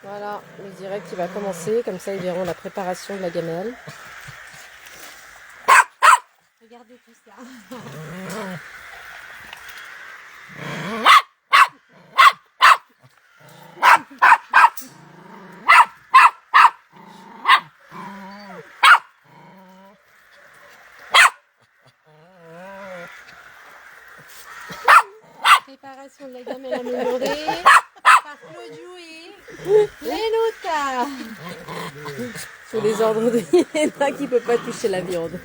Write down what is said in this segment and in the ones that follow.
Voilà, le direct il va commencer, comme ça ils verront la préparation de la gamelle. Regardez tout ça. Préparation de la gamelle améliorée par Claudio et Lenuta. Sous les ordres de Yéna qui ne peut pas toucher la viande.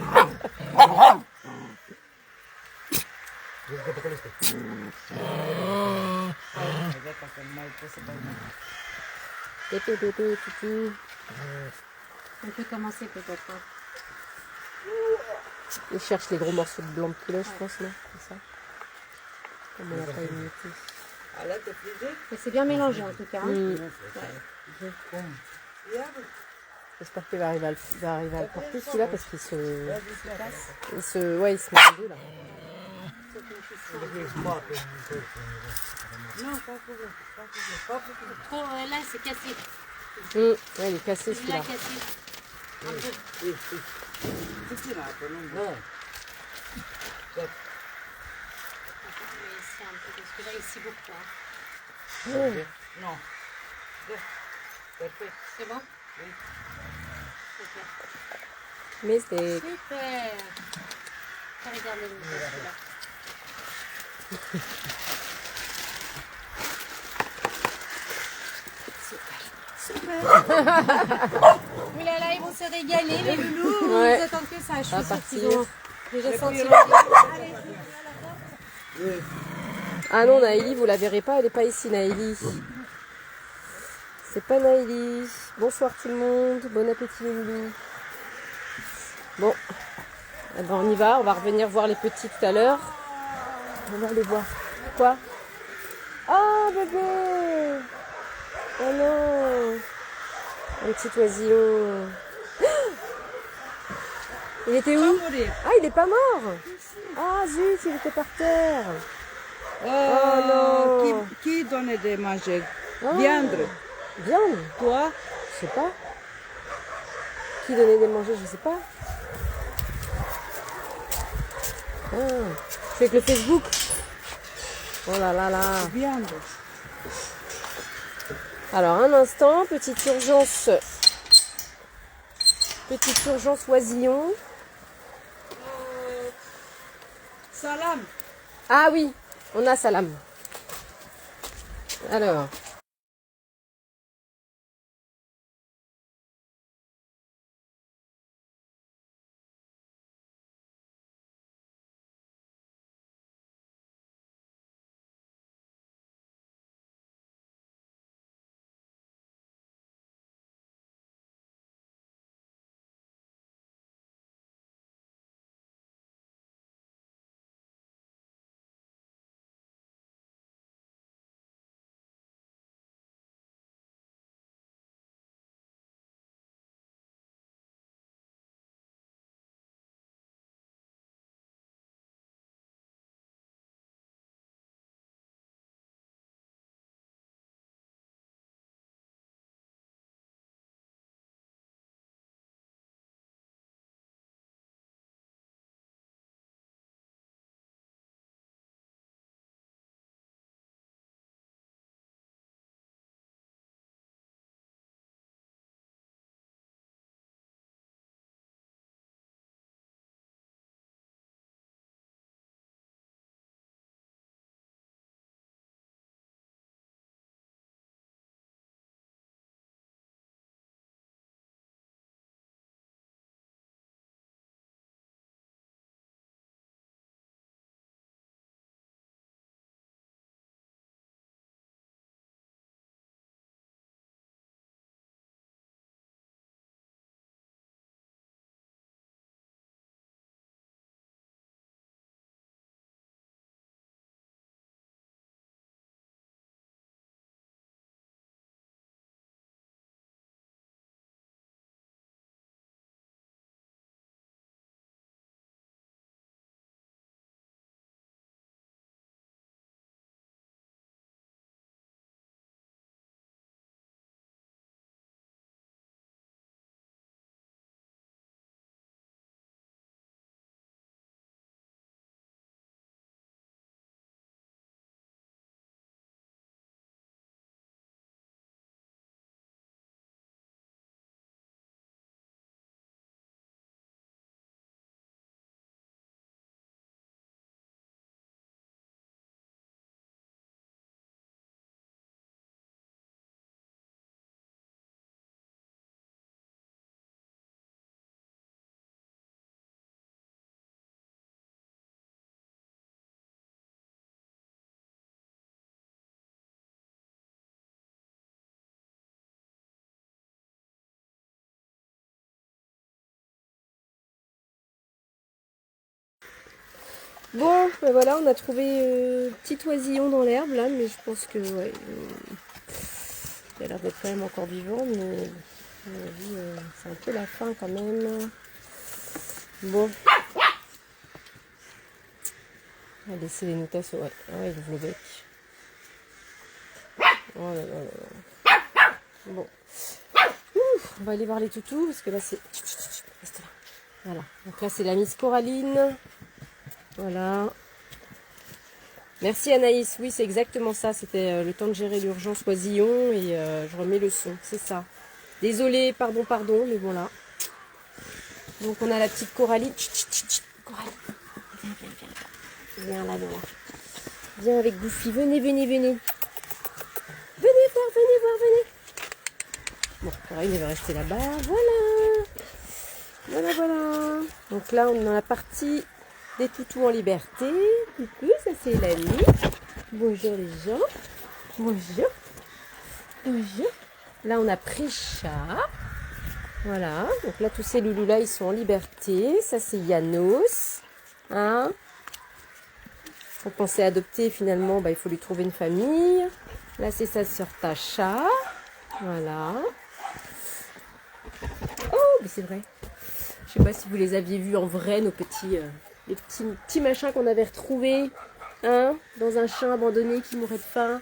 On peut commencer peut-être. Il cherche les gros morceaux de blanc de poulet, je pense, non? Comme ça. Comme on n'a pas imité. Mais c'est bien mélangé en tout cas. Hein. J'espère qu'il va arriver à le porter celui-là parce qu'il se. Ouais, il se met en deux là. Oh, là c'est cassé. Ouais, il est cassé Celui-là celui-là. cassé. Un peu. Je vais essayer un peu parce que là ici beaucoup. Hein. Non. Parfait. C'est bon? Mais c'est. Super. Regardez celui-là. Ouh là là, ils vont se régaler, les loulous. Ouais. Ils attendent que ça. Je suis À sûre qu'ils partir. ont déjà senti le Ah non, Naïli, vous la verrez pas, elle n'est pas ici, Naïli. C'est pas Naïli. Bonsoir tout le monde, bon appétit les loulous. Bon, eh ben, on y va, on va revenir voir les petits tout à l'heure. On va aller voir. Quoi? Oh bébé! Oh non! Un petit oisillon. Il était où? Ah, il est pas mort! Ah zut, il était par terre! Oh non! Qui donnait des manger? Oh. Viande. Viande? Toi? Je sais pas. Qui donnait des manger, je sais pas. Ah, je suis avec le Facebook. Oh là là là. Viande. Alors un instant, petite urgence. Petite urgence oisillon. Salam. Ah oui, on a Salam. Alors. Bon, ben voilà, on a trouvé petit oisillon dans l'herbe là, mais je pense que ouais, il a l'air d'être quand même encore vivant, mais à mon avis, c'est un peu la fin quand même. Bon. On va laisser les notas, ouais. Ah ouais, il ouvre le bec. Oh là là là là. Bon. Ouf, on va aller voir les toutous, parce que là c'est... Reste là. Voilà. Donc là c'est la Miss Coraline. Voilà. Merci Anaïs. Oui, c'est exactement ça. C'était le temps de gérer l'urgence oisillon et je remets le son. C'est ça. Désolée, pardon, mais voilà. Donc on a la petite Coraline. Coraline. Viens là, viens là. Viens avec Goofy. Venez. Venez voir. Bon, Coraline, elle va rester là-bas. Voilà. Donc là, on est dans la partie des toutous en liberté. Coucou, ça c'est l'ami. Bonjour les gens. Bonjour. Là, on a Prisha. Voilà. Donc là, tous ces loulous-là, ils sont en liberté. Ça, c'est Yanos. Hein? Pour penser à adopter, finalement, il faut lui trouver une famille. Là, c'est sa sœur Tasha. Voilà. Oh, mais c'est vrai. Je sais pas si vous les aviez vus en vrai, nos petits, les petits machins qu'on avait retrouvés, hein, dans un champ abandonné qui mourait de faim.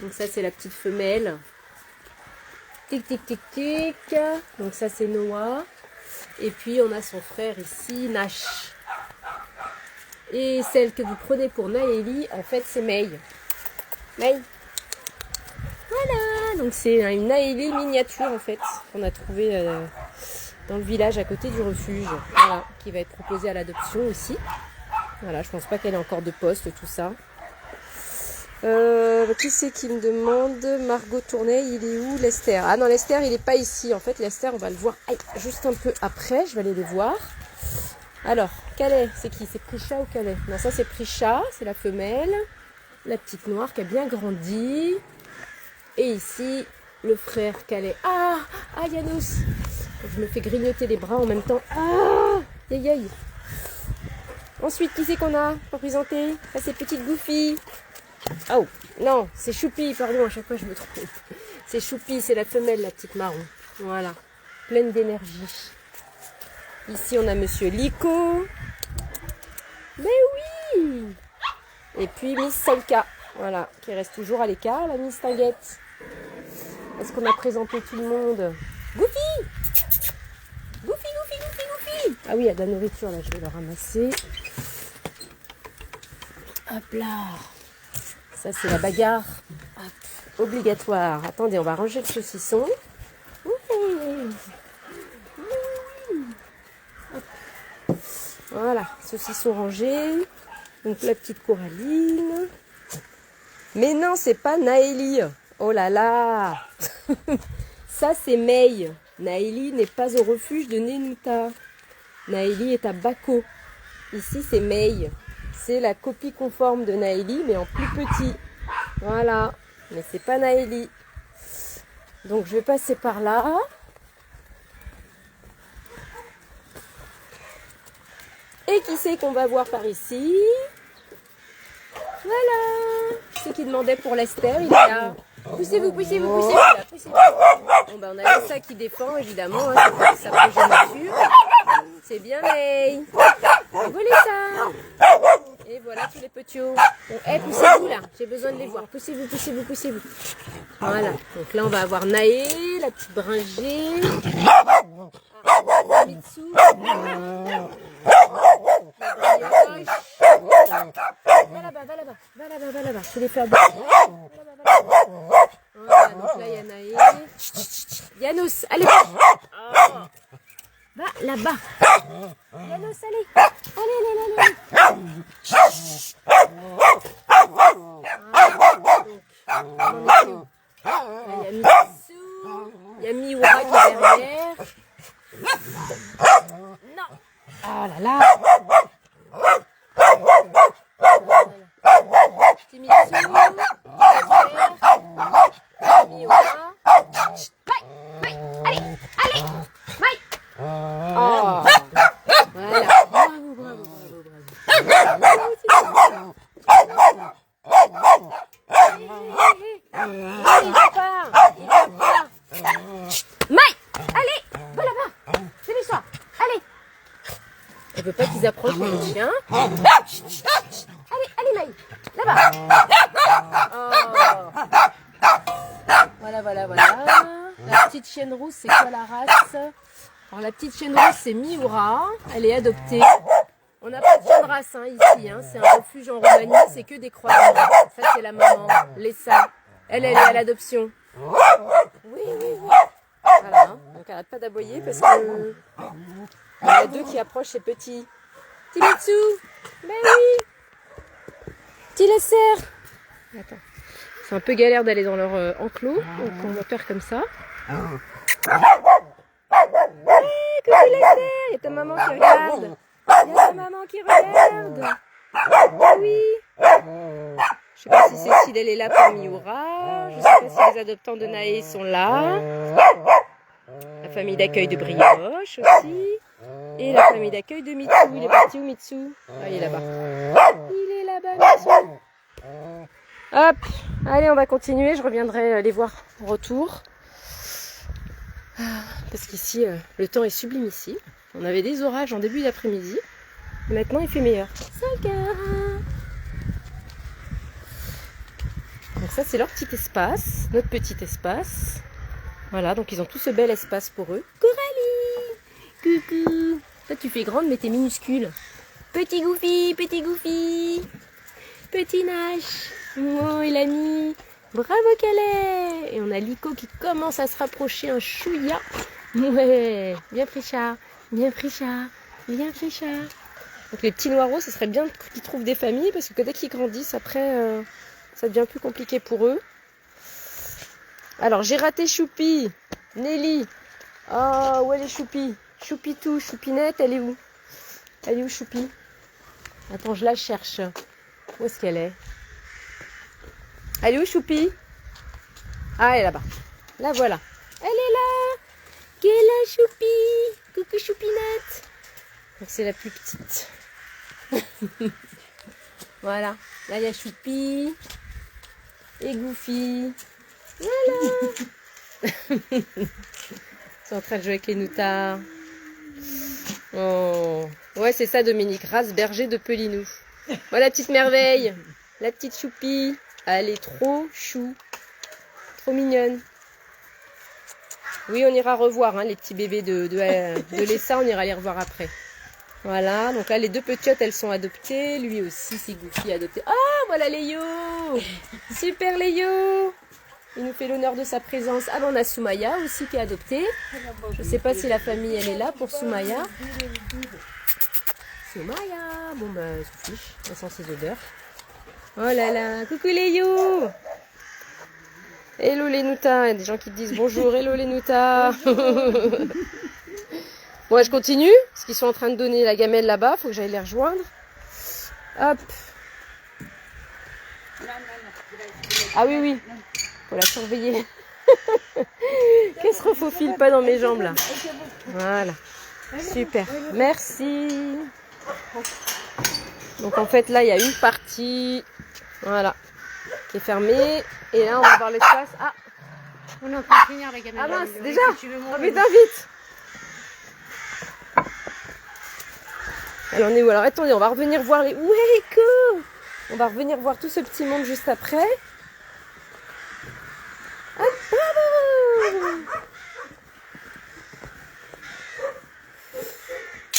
Donc ça, c'est la petite femelle. Tic. Donc ça, c'est Noah. Et puis, on a son frère ici, Nash. Et celle que vous prenez pour Naëli, en fait, c'est May. Voilà, donc c'est une Naëli miniature, en fait, qu'on a trouvée dans le village à côté du refuge. Voilà, qui va être proposée à l'adoption aussi. Voilà, je pense pas qu'elle ait encore de poste, tout ça. Qui c'est qui me demande? Margot Tournay, il est où Lester? Ah non, Lester, il n'est pas ici. En fait, Lester, on va le voir juste un peu après. Je vais aller le voir. Alors, Calais, c'est qui? C'est Prisha ou Calais? Non, ça c'est Prisha, c'est la femelle. La petite noire qui a bien grandi. Et ici, le frère Calais. Ah, Yanos. Je me fais grignoter les bras en même temps. Ah, aïe. Ensuite, qui c'est qu'on a pour présenter? Ça c'est petite Goofy. Oh, non, c'est Choupi, pardon, à chaque fois je me trompe. C'est Choupi, c'est la femelle, la petite marron. Voilà, pleine d'énergie. Ici, on a Monsieur Lico. Mais oui! Et puis Miss Solka, voilà, qui reste toujours à l'écart, la Miss Tinguette. Est-ce qu'on a présenté tout le monde? Goofy! Ah oui, il y a de la nourriture, là, je vais le ramasser. Hop là! Ça, c'est la bagarre. Hop, obligatoire. Attendez, on va ranger le saucisson. Voilà, saucisson rangé. Donc la petite Coraline. Mais non, c'est pas Naëli. Oh là là. Ça, c'est May. Naëli n'est pas au refuge de Nenuta. Naëli est à Bako. Ici, c'est May. C'est la copie conforme de Naëli, mais en plus petit. Voilà. Mais c'est pas Naëli. Donc, je vais passer par là. Et qui c'est qu'on va voir par ici? Voilà. Ceux qui demandaient pour Lester, il est là. Poussez-vous. Là, poussez-vous. Bon, on a Lessa qui défend, évidemment. Hein, sa progéniture. C'est bien, May. Volez ça. Et voilà tous les petits. Bon, poussez-vous là. J'ai besoin de les voir. Poussez-vous. Voilà. Donc là, on va avoir Naé, la petite bringée. Mitsu. Va là-bas. Je les fais à bout. Voilà, donc là, il y a Naé. Yanos, allez. Va là-bas. Yanos, allez. Allez. Il y a Mitsu. Il y a Miura qui est derrière. Non. Ah là là. Petit Mitsu. Miura. Allez. Oh. Voilà. Bravo. veux pas qu'ils approchent les chiens. Allez, allez Maï, là-bas. Oh. Voilà, voilà, voilà. La petite chienne rousse, c'est quoi la race? Alors la petite chienne rousse, c'est Miura. Elle est adoptée. On n'a pas de chien de race ici. C'est un refuge en Roumanie, c'est que des croisés. Ça, c'est la maman, Lessa. Elle est à l'adoption. Oui, oui, oui. Voilà, donc arrête pas d'aboyer parce que il y en a deux qui approchent ces petits. Petit Mitsu. Ben oui. Petit Lesser. Attends. C'est un peu galère d'aller dans leur enclos, donc on va faire comme ça. Hey, coucou Lesser. Il y a ta maman qui regarde. Il y a ta maman qui regarde. Oui. Je sais pas si Cécile elle est là pour Miura. Je sais pas si les adoptants de Naé sont là. La famille d'accueil de Brioche aussi. Et la famille d'accueil de Mitsu. Il est parti où Mitsu? Ah, il est là-bas. Il est là-bas Mitsu. Hop. Allez, on va continuer. Je reviendrai les voir au retour. Parce qu'ici, le temps est sublimissime. On avait des orages en début d'après-midi. Maintenant, il fait meilleur. Saga. Donc ça, c'est leur petit espace, notre petit espace. Voilà, donc ils ont tout ce bel espace pour eux. Coralie, coucou. Toi, tu fais grande, mais t'es minuscule. Petit Goofy, petit Goofy. Petit Nash. Oh, il a mis. Bravo Calais. Et on a Lico qui commence à se rapprocher un chouïa. Ouais, bien pris chat, bien pris chat, bien pris chat. Donc les petits noireaux, ce serait bien qu'ils trouvent des familles parce que dès qu'ils grandissent, après, ça devient plus compliqué pour eux. Alors j'ai raté Choupi, Nelly. Oh, où elle est Choupi? Choupitou, Choupinette, elle est où? Elle est où Choupi? Attends, je la cherche. Où est-ce qu'elle est? Elle est où Choupi? Ah, elle est là-bas. La voilà. Elle est là. Quelle est la Choupi? Coucou Choupinette. Donc c'est la plus petite. Voilà. Là il y a Choupi. Et Goofy. Voilà. Ils sont en train de jouer avec les noutards. Oh. Ouais, c'est ça Dominique. Race berger de Pelinou. Voilà la petite merveille. La petite Choupi. Elle est trop chou. Trop mignonne. Oui, on ira revoir les petits bébés de Lessa. On ira les revoir après. Voilà. Donc là, les deux petiotes, elles sont adoptées. Lui aussi, c'est Goofy adopté. Ah, voilà Léo. Super Léo. Il nous fait l'honneur de sa présence. Ah, ben on a Soumaya aussi qui est adoptée. Je ne sais pas si la famille, elle est là pour Soumaya. Soumaya. Bon, bah, elle se fiche. Elle sent ses odeurs. Oh là là. Coucou Léo. Hello les noutas. Il y a des gens qui te disent bonjour. Hello les noutas. Bon, je continue. Parce qu'ils sont en train de donner la gamelle là-bas. Il faut que j'aille les rejoindre. Hop. Ah oui, oui. Faut la surveiller. Qu'elle se refaufile pas dans mes jambes là. Voilà. Super. Merci. Donc en fait là, il y a une partie. Voilà. Qui est fermée. Et là, on va voir l'espace. Ah. On est en train de finir la gamelle. Ah mince, déjà. Si tu veux Oh putain, vite. Alors on est où? Alors attendez, on va revenir voir les... Ouais, Echo. On va revenir voir tout ce petit monde juste après. Ah, bravo.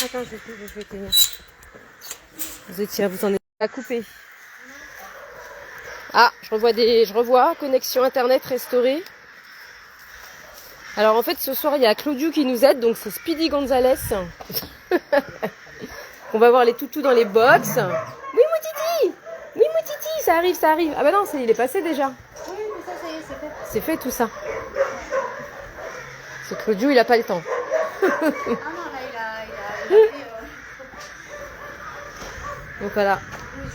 Attends, je vais tenir. Vous en êtes à couper. Ah, je revois, connexion internet restaurée. Alors en fait ce soir il y a Claudio qui nous aide, donc c'est Speedy Gonzalez. On va voir les toutous dans les box. Oui mon titi, ça arrive. Ah bah non, il est passé déjà. Oui, mais ça y est, c'est fait. C'est fait tout ça. C'est Claudio, il a pas le temps. Ah non, là, il a fait, Donc voilà,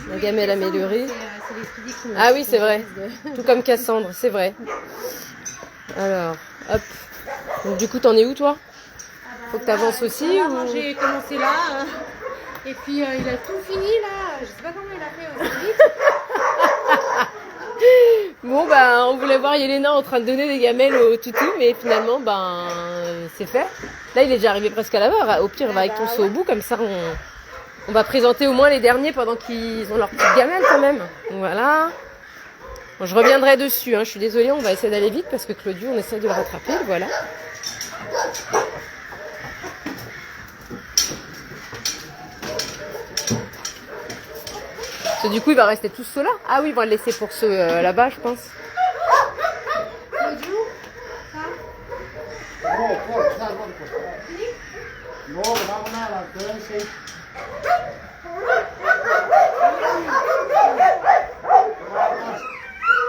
la gamelle améliorée. C'est les Speedy qui Ah oui, c'est vrai. Tout comme Cassandre, c'est vrai. Alors, hop. Donc du coup, t'en es où toi? Faut que t'avances aussi ou... J'ai commencé là. Et puis il a tout fini là. Je sais pas comment il a fait aussi. Bon, ben, on voulait voir Yelena en train de donner des gamelles au toutou, mais finalement, ben, c'est fait. Là, il est déjà arrivé presque à la barre. Au pire, va avec ton seau au bout, comme ça, On va présenter au moins les derniers pendant qu'ils ont leur petite gamelle quand même. Donc voilà. Bon, je reviendrai dessus, hein. Je suis désolée, on va essayer d'aller vite parce que Claudio, on essaie de le rattraper, voilà. Parce que du coup, il va rester tous ceux-là. Ah oui, ils vont le laisser pour ceux là-bas, je pense.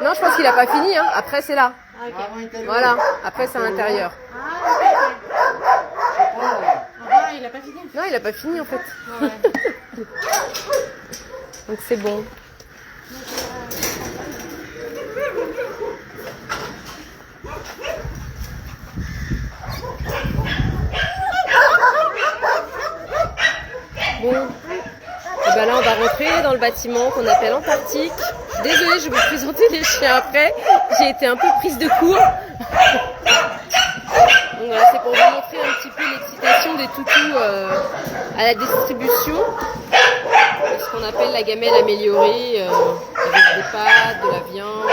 Non, je pense qu'il a pas fini, hein. Après, c'est là. Voilà, après, c'est à l'intérieur. Ah, il a pas fini. Non, il a pas fini en fait. Ouais. Donc c'est bon. Bon. Et ben là, on va rentrer dans le bâtiment qu'on appelle Antarctique. Désolée, je vais vous présenter les chiens après. J'ai été un peu prise de court. Donc voilà, c'est pour vous montrer un petit peu l'excitation des toutous à la distribution. Ce qu'on appelle la gamelle améliorée, avec des pâtes, de la viande,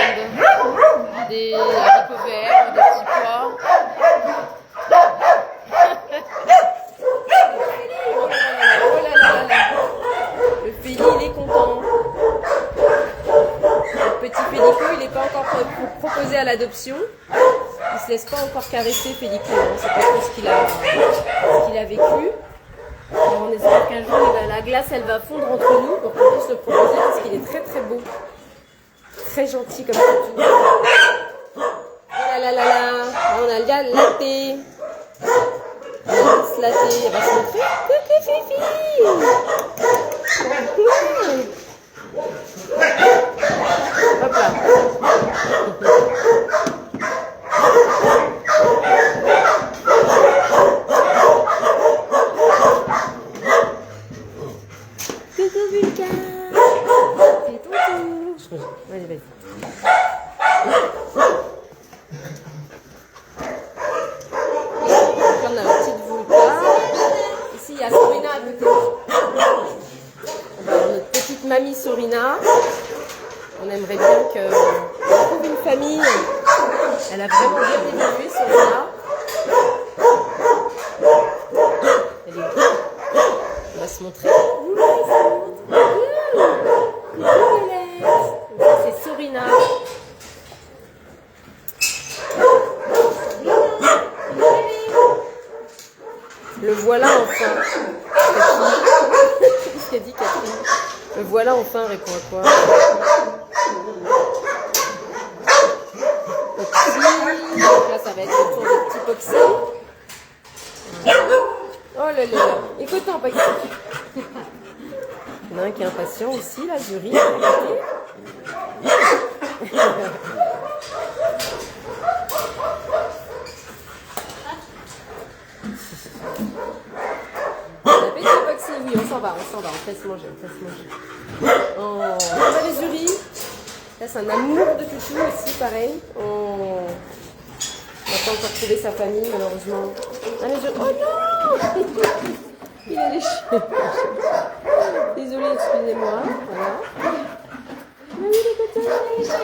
des haricots verts, des petits pois. Oh là là là. Le Félix, il est content. Le petit Félico, il n'est pas encore proposé à l'adoption. Il se laisse pas encore caresser, Félico. Hein. C'est pas trop ce qu'il a vécu. Alors on espère qu'un jour, la glace, elle va fondre entre nous pour qu'on puisse le proposer parce qu'il est très très beau. Très gentil comme tout. Oh là là là là. Là, on a le gars laté. Laté. Elle va se montrer. Coucou Fifi. Hop là. Coucou Vulcain. Fais ton tour. Vas-y, vas-y. Donc on a la petite Vulcain. Ici, il y a Sorina à côté. On va avoir notre petite mamie Sorina. On aimerait bien qu'elle trouve une famille. Elle a vraiment bien évolué, Sorina. Elle est beau. On va se montrer. Ça, c'est Sorina. Le voilà enfin. Qu'est-ce qu'elle dit, Catherine? Le voilà enfin répond à quoi? Poxy. Donc là, ça va être le tour de petit Poxy. Oh là là. Écoute-en, Poxy. Il y en a un qui est impatient aussi, là, Zuri. Oui, on s'en va, on te laisse manger, Oh, on va les Zuri. Là, c'est un amour de toutou aussi, pareil. Oh. On n'a pas encore trouvé sa famille, malheureusement. Ah, les Zuri. Oh non. Il a les cheveux. Désolée, excusez-moi. Voilà. Mais oui, les cotons, les cheveux.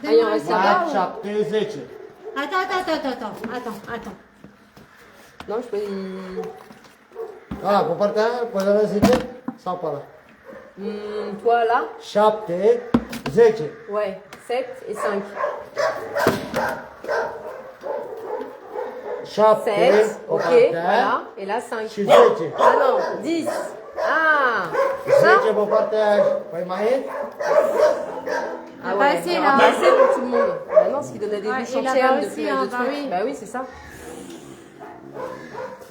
Ah, il en reste là. 7, 10. Attends. Non, je peux y... Ah, pour partir, pour la visite, sans parler. Toi, là? 7, 10. Ouais, 7 et 5. 7, 7, ok, voilà. Et là, 5. 10. Ah non, 10. Ah, Zieke pour partage. Pas mahin? ah pas ouais, assez, il y là. aura pas assez pour tout le monde. Bah non, ce qui donne des Ouais, bouches et là-bas entières de, aussi, de hein, bah trucs. oui. Bah oui, c'est ça.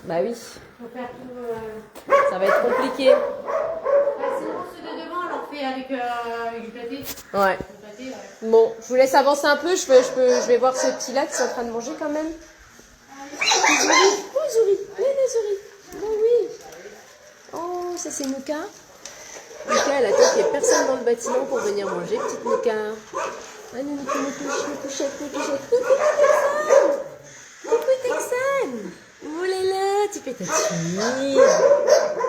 Bah oui, Faut faire tout. ça va être compliqué. Sinon, ceux de devant, on leur fait avec du pâté. Ouais. Le pâté, ouais. Bon, je vous laisse avancer un peu. Je vais voir ce petit-là qui est en train de manger quand même. Oh, Zouri. Venez, Zouri. Oh oui. Oh, ça c'est Nouka. Nouka, elle attend qu'il n'y ait personne dans le bâtiment pour venir manger. Petite Nouka. Ah non, Nouka, me couchette. Coucou, Texane. Oh là là, tu fais ta timide.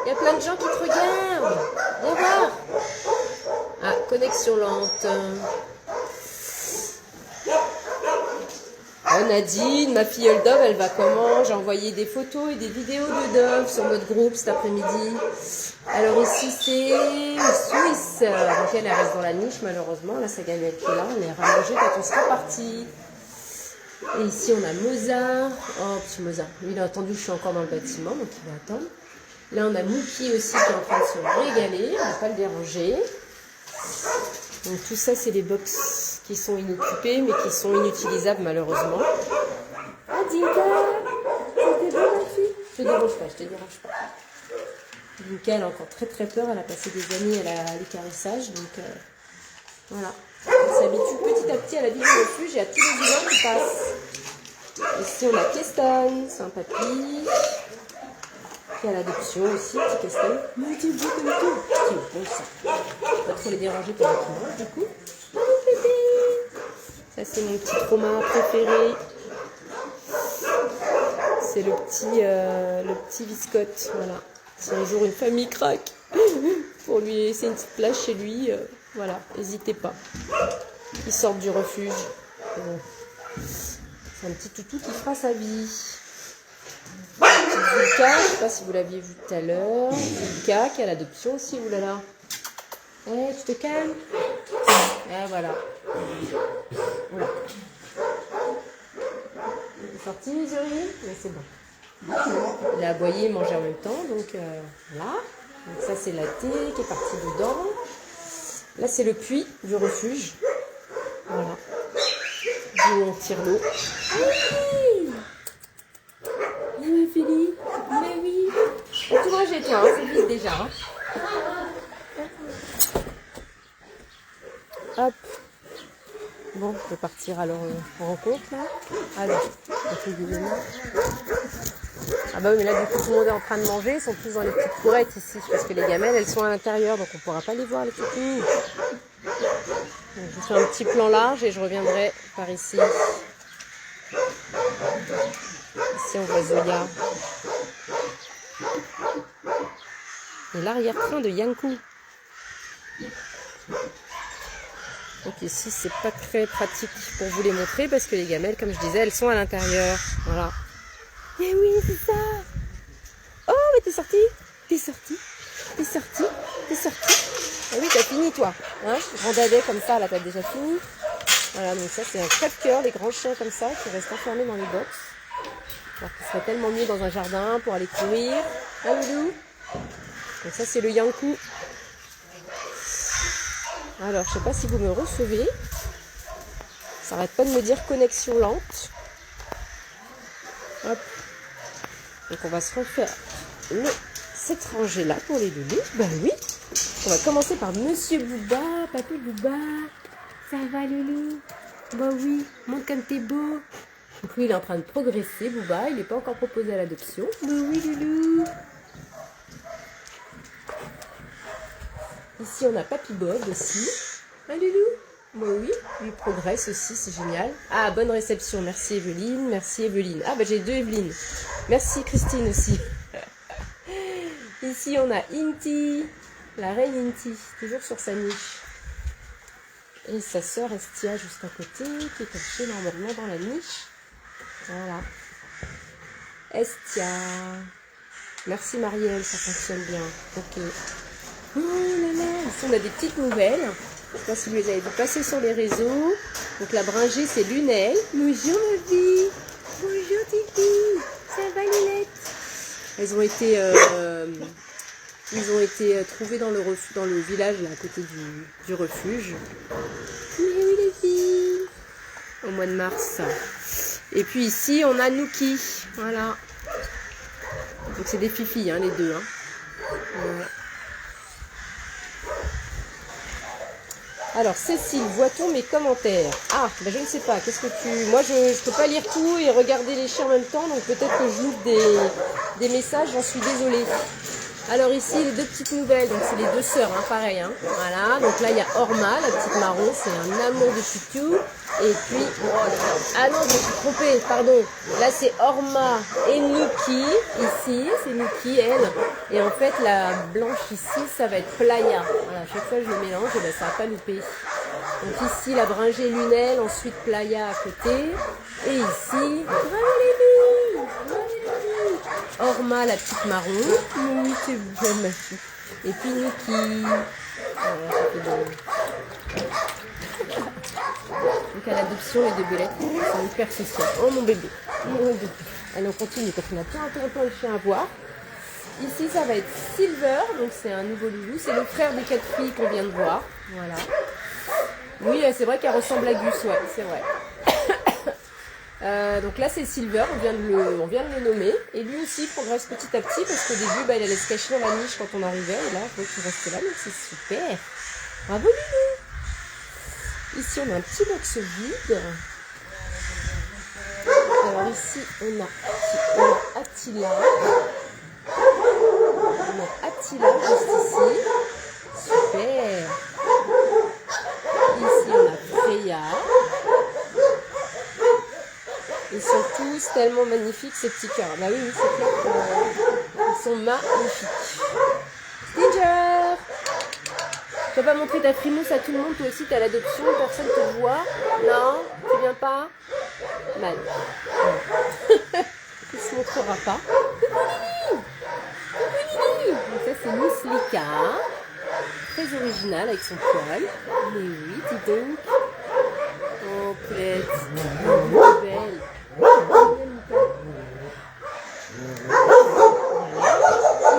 Il y a plein de gens qui te regardent. Viens voir. Ah, connexion lente. Oh Nadine, ma filleule Dove, elle va comment? J'ai envoyé des photos et des vidéos de Dove sur notre groupe cet après-midi. Alors ici c'est Suisse. Donc elle reste dans la niche malheureusement. Là, sa gamelle qui est là. On est rallongé quand on sera parti. Et ici on a Mozart. Oh petit Mozart. Lui il a attendu que je suis encore dans le bâtiment, donc il va attendre. Là on a Mookie aussi qui est en train de se régaler. On ne va pas le déranger. Donc tout ça c'est les box qui sont inoccupés mais qui sont inutilisables malheureusement. Ah Dinka, c'était bon ma fille? Je te dérange pas. Dinka elle a encore très peur, elle a passé des années à l'écarissage donc voilà. Elle s'habitue petit à petit à la vie du refuge et à tous les humains qui passent. Ici on a Keston, c'est un papy qui est à l'adoption aussi, petit Keston. Mais tu es beau comme tout. Tu es bon ça. Pas trop les déranger pendant qu'ils mangent du coup. Ça c'est mon petit trauma préféré. C'est le petit biscotte. Voilà. Si un jour une famille craque pour lui laisser une petite place chez lui, voilà, n'hésitez pas. Il sort du refuge. C'est un petit toutou qui fera sa vie. Zulka, je ne sais pas si vous l'aviez vu tout à l'heure. Zulka qui a l'adoption aussi, oulala. Eh, tu te calmes. Et voilà. Voilà. Il est sorti, Zuri? Mais c'est bon. Il a aboyé et mangé en même temps, donc voilà. Donc ça c'est la thé qui est partie dedans. Là c'est le puits du refuge. Voilà. D'où on tire l'eau. Oui. Ma Philly. Mais oui. Tout rangé toi, hein, c'est vite déjà. Hein. Hop. Bon, je vais partir alors en rencontre là. Alors, ah bah oui, mais là du coup tout le monde est en train de manger, ils sont tous dans les petites courettes ici, parce que les gamelles elles sont à l'intérieur, donc on ne pourra pas les voir les toutous. Donc, je fais un petit plan large et je reviendrai par ici. Ici on voit Zoya. Et l'arrière-train de Yankou. Donc ici c'est pas très pratique pour vous les montrer parce que les gamelles, comme je disais, elles sont à l'intérieur. Voilà. Eh oui, c'est ça. Oh, mais t'es sorti. Ah oui, t'as fini toi. Hein, grand dadais comme ça, là t'as déjà fini. Voilà, donc ça c'est un crève-cœur, les grands chiens comme ça qui restent enfermés dans les box. Alors qu'il serait tellement mieux dans un jardin pour aller courir. Ah loulou. Donc ça c'est le Yankou. Alors, je sais pas si vous me recevez. Ça arrête pas de me dire connexion lente. Hop. Donc on va se refaire cette rangée là pour les loulous. Ben oui. On va commencer par Monsieur Bouba, Papy Bouba. Ça va loulou? Bah oui, montre comme t'es beau. Donc lui il est en train de progresser, Bouba. Il n'est pas encore proposé à l'adoption. Bah oui loulou. Ici, on a Papy Bob aussi. Ah, loulou. Bah oui, lui progresse aussi, c'est génial. Ah, bonne réception. Merci Evelyne. Ah, bah j'ai deux Evelyne. Merci Christine aussi. Ici, on a Inti, la reine Inti, toujours sur sa niche. Et sa sœur Estia juste à côté, qui est cachée normalement dans la niche. Voilà. Estia. Merci Marielle, ça fonctionne bien. Ok. Oh là là, ici on a des petites nouvelles. Je ne sais pas si vous les avez vu passer sur les réseaux. Donc la bringée c'est Lunel. Bonjour ma vie. Bonjour Titi. Ça va Lunette? Elles ont été Ils ont été trouvés dans le village, là, à côté du refuge. Mais oui, les filles, au mois de mars. Et puis ici, on a Nuki. Voilà. Donc c'est des filles, hein, les deux. Hein. Voilà. Alors Cécile, voit-on mes commentaires? Ah, bah je ne sais pas. Qu'est-ce que tu... Moi, je ne peux pas lire tout et regarder les chiens en même temps, donc peut-être que je loupe des messages. J'en suis désolée. Alors ici, les deux petites nouvelles, donc c'est les deux sœurs, hein, pareil. Hein. Voilà, donc là il y a Orma, la petite marron, c'est un amour de chouchou. Et puis, ah non, je me suis trompée, pardon. Là c'est Orma et Nuki, ici, c'est Nuki, elle. Et en fait, la blanche ici, ça va être Playa. Voilà, à chaque fois je le mélange, et ben, ça va pas louper. Donc ici, la bringée lunelle, ensuite Playa à côté. Et ici, Orma, la petite marron. Oui, c'est bien, ma fille. Et puis Nuki. Voilà, ça fait bon. Donc à l'adoption, les deux bellettes sont hyper sociales. Oh mon bébé. Mon bébé. Allez, on continue parce qu'on a plein de chiens à voir. Ici, ça va être Silver. Donc c'est un nouveau loulou. C'est le frère des 4 filles qu'on vient de voir. Voilà. Oui, c'est vrai qu'elle ressemble à Gus, ouais, c'est vrai. Donc là c'est Silver, on vient de le nommer. Et lui aussi il progresse petit à petit parce qu'au début il allait se cacher dans la niche quand on arrivait. Et là il faut qu'il reste là, donc c'est super. Bravo Loulou. Ici on a un petit box vide. Alors ici on a Attila. On a Attila juste ici. Super. Ici on a Freya. Ils sont tous tellement magnifiques ces petits cœurs. Bah oui, c'est clair qu'ils sont magnifiques. Stitcher, tu vas pas montrer ta frimousse à tout le monde, toi aussi t'as l'adoption, personne te voit. Non, tu viens pas. Mal. Il se montrera pas. Donc ça c'est Miss Lika. Très original avec son poil. Mais oui, dis donc. Oh, peut-être. Oh, belle.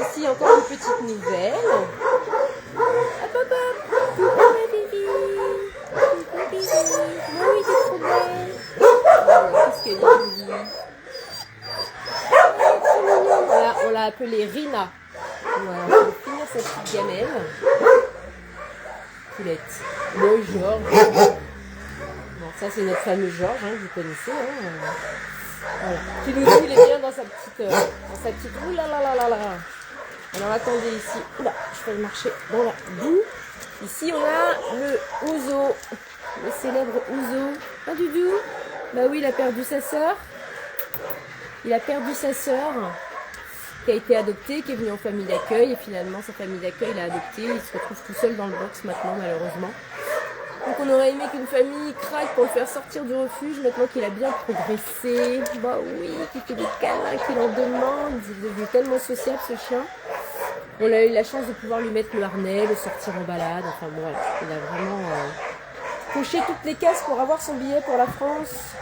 Ici encore une petite nouvelle. Hop hop hop. Coucou ma bébé. Coucou bébé. Oui, t'es trop belle. Qu'est-ce qu'elle dit? Voilà, on l'a appelée Rina. Voilà, on va finir cette petite gamelle. Poulette. Le Georges. Bon, ça c'est notre fameux Georges, hein, vous connaissez. Hein. Voilà. Puis Loulou, il est bien dans sa petite. Ouh là là là là là. Alors attendez ici. Oula, je vais marcher dans la boue. Ici on a le Ouzo, le célèbre Ouzo. Ah Doudou. Bah oui, il a perdu sa sœur. Il a perdu sa sœur qui a été adoptée, qui est venue en famille d'accueil. Et finalement, sa famille d'accueil l'a adopté. Il se retrouve tout seul dans le box maintenant, malheureusement. Donc on aurait aimé qu'une famille craque pour le faire sortir du refuge, maintenant qu'il a bien progressé. Bah oui, qu'il fait des câlins, qu'il en demande. Il est devenu tellement sociable ce chien. On a eu la chance de pouvoir lui mettre le harnais, le sortir en balade. Enfin bon, voilà, il a vraiment coché toutes les cases pour avoir son billet pour la France.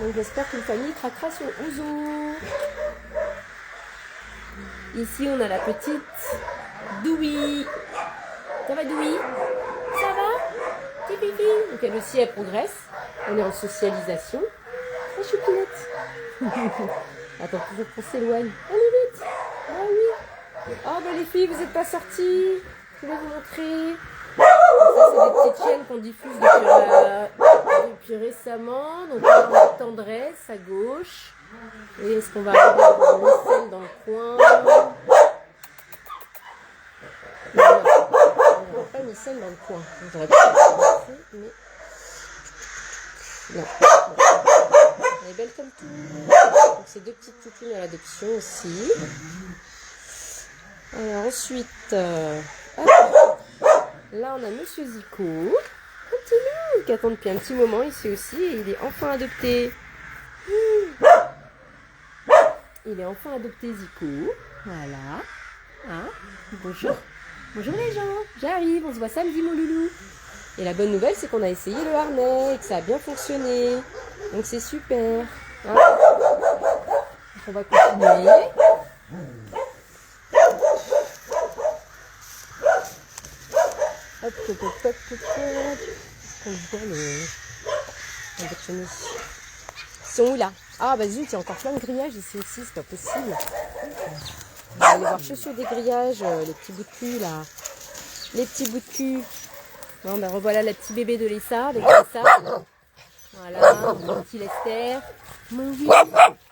Donc j'espère qu'une famille craquera sur Ouzo. Ici on a la petite Doui. Ça va Doui? Ça va? Pipi. Donc elle aussi elle progresse. On est en socialisation. La choupinette. Attends, toujours qu'on s'éloigne. Allez vite. Ah oui. Oh bah les filles, vous n'êtes pas sorties. Je vais vous montrer. Donc, ça c'est des petites chaînes qu'on diffuse depuis récemment. Donc là on a Tendresse à gauche. Et est-ce qu'on va avoir une scène dans le coin? Non, on n'a pas mis celle dans le coin. J'aurais pas mais... Non. Elle est belle comme tout. Donc c'est deux petites poupines à l'adoption aussi. Alors ensuite, hop. Là on a Monsieur Zico. Un petit loup qui attend depuis un petit moment ici aussi. Et il est enfin adopté. Il est enfin adopté Zico. Voilà. Hein? Bonjour. Bonjour les gens, j'arrive, on se voit samedi mon loulou. Et la bonne nouvelle c'est qu'on a essayé le harnais et que ça a bien fonctionné. Donc c'est super. Hein? Donc on va continuer. On voit le bâtonnet. Ils sont où là? Ah bah zut, il y a encore plein de grillages ici aussi, c'est pas possible. On va aller voir chaussures des grillages, les petits bouts de cul là. Les petits bouts de cul. Bon ben revoilà la petite bébé de Lessa avec Lessa. Voilà, mon petit Lester. Mon vieux. On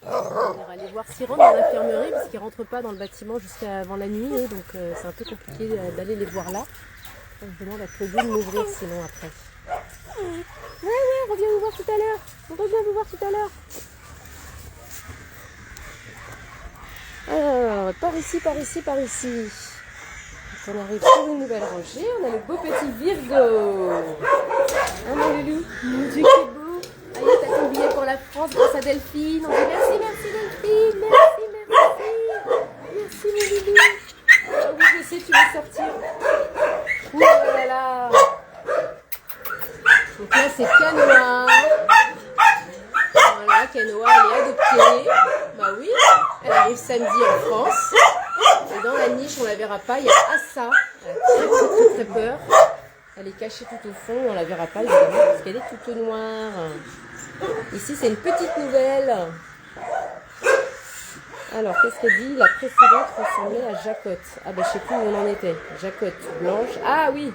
va aller voir s'ils rentrent dans l'infirmerie parce qu'ils rentrent pas dans le bâtiment jusqu'à avant la nuit, eux, donc c'est un peu compliqué d'aller les voir là. Je demande à Claudio de m'ouvrir sinon après. Ouais, on revient vous voir tout à l'heure. On revient vous voir tout à l'heure. Alors, par ici, par ici, par ici. Donc, on arrive sur une nouvelle rangée. On a le beau petit Virgo. Hein, mon loulou? Mon Dieu, c'est beau. Allez, t'as ton billet pour la France grâce à Delphine. On dit merci, merci Delphine. Merci, merci. Merci, mon loulou. Ah oui, je sais, tu veux sortir. Ouh là là. Donc là, c'est Canoa. Voilà, Canoa, elle est adoptée. Bah oui, elle arrive samedi en France. Et dans la niche, on la verra pas. Il y a Assa. Elle a très peur. Elle est cachée tout au fond. On la verra pas, évidemment, parce qu'elle est toute noire. Ici, c'est une petite nouvelle. Alors, qu'est-ce qu'elle dit? La précédente ressemblait à Jacotte. Ah ben, je sais plus où on en était. Jacotte blanche. Ah oui.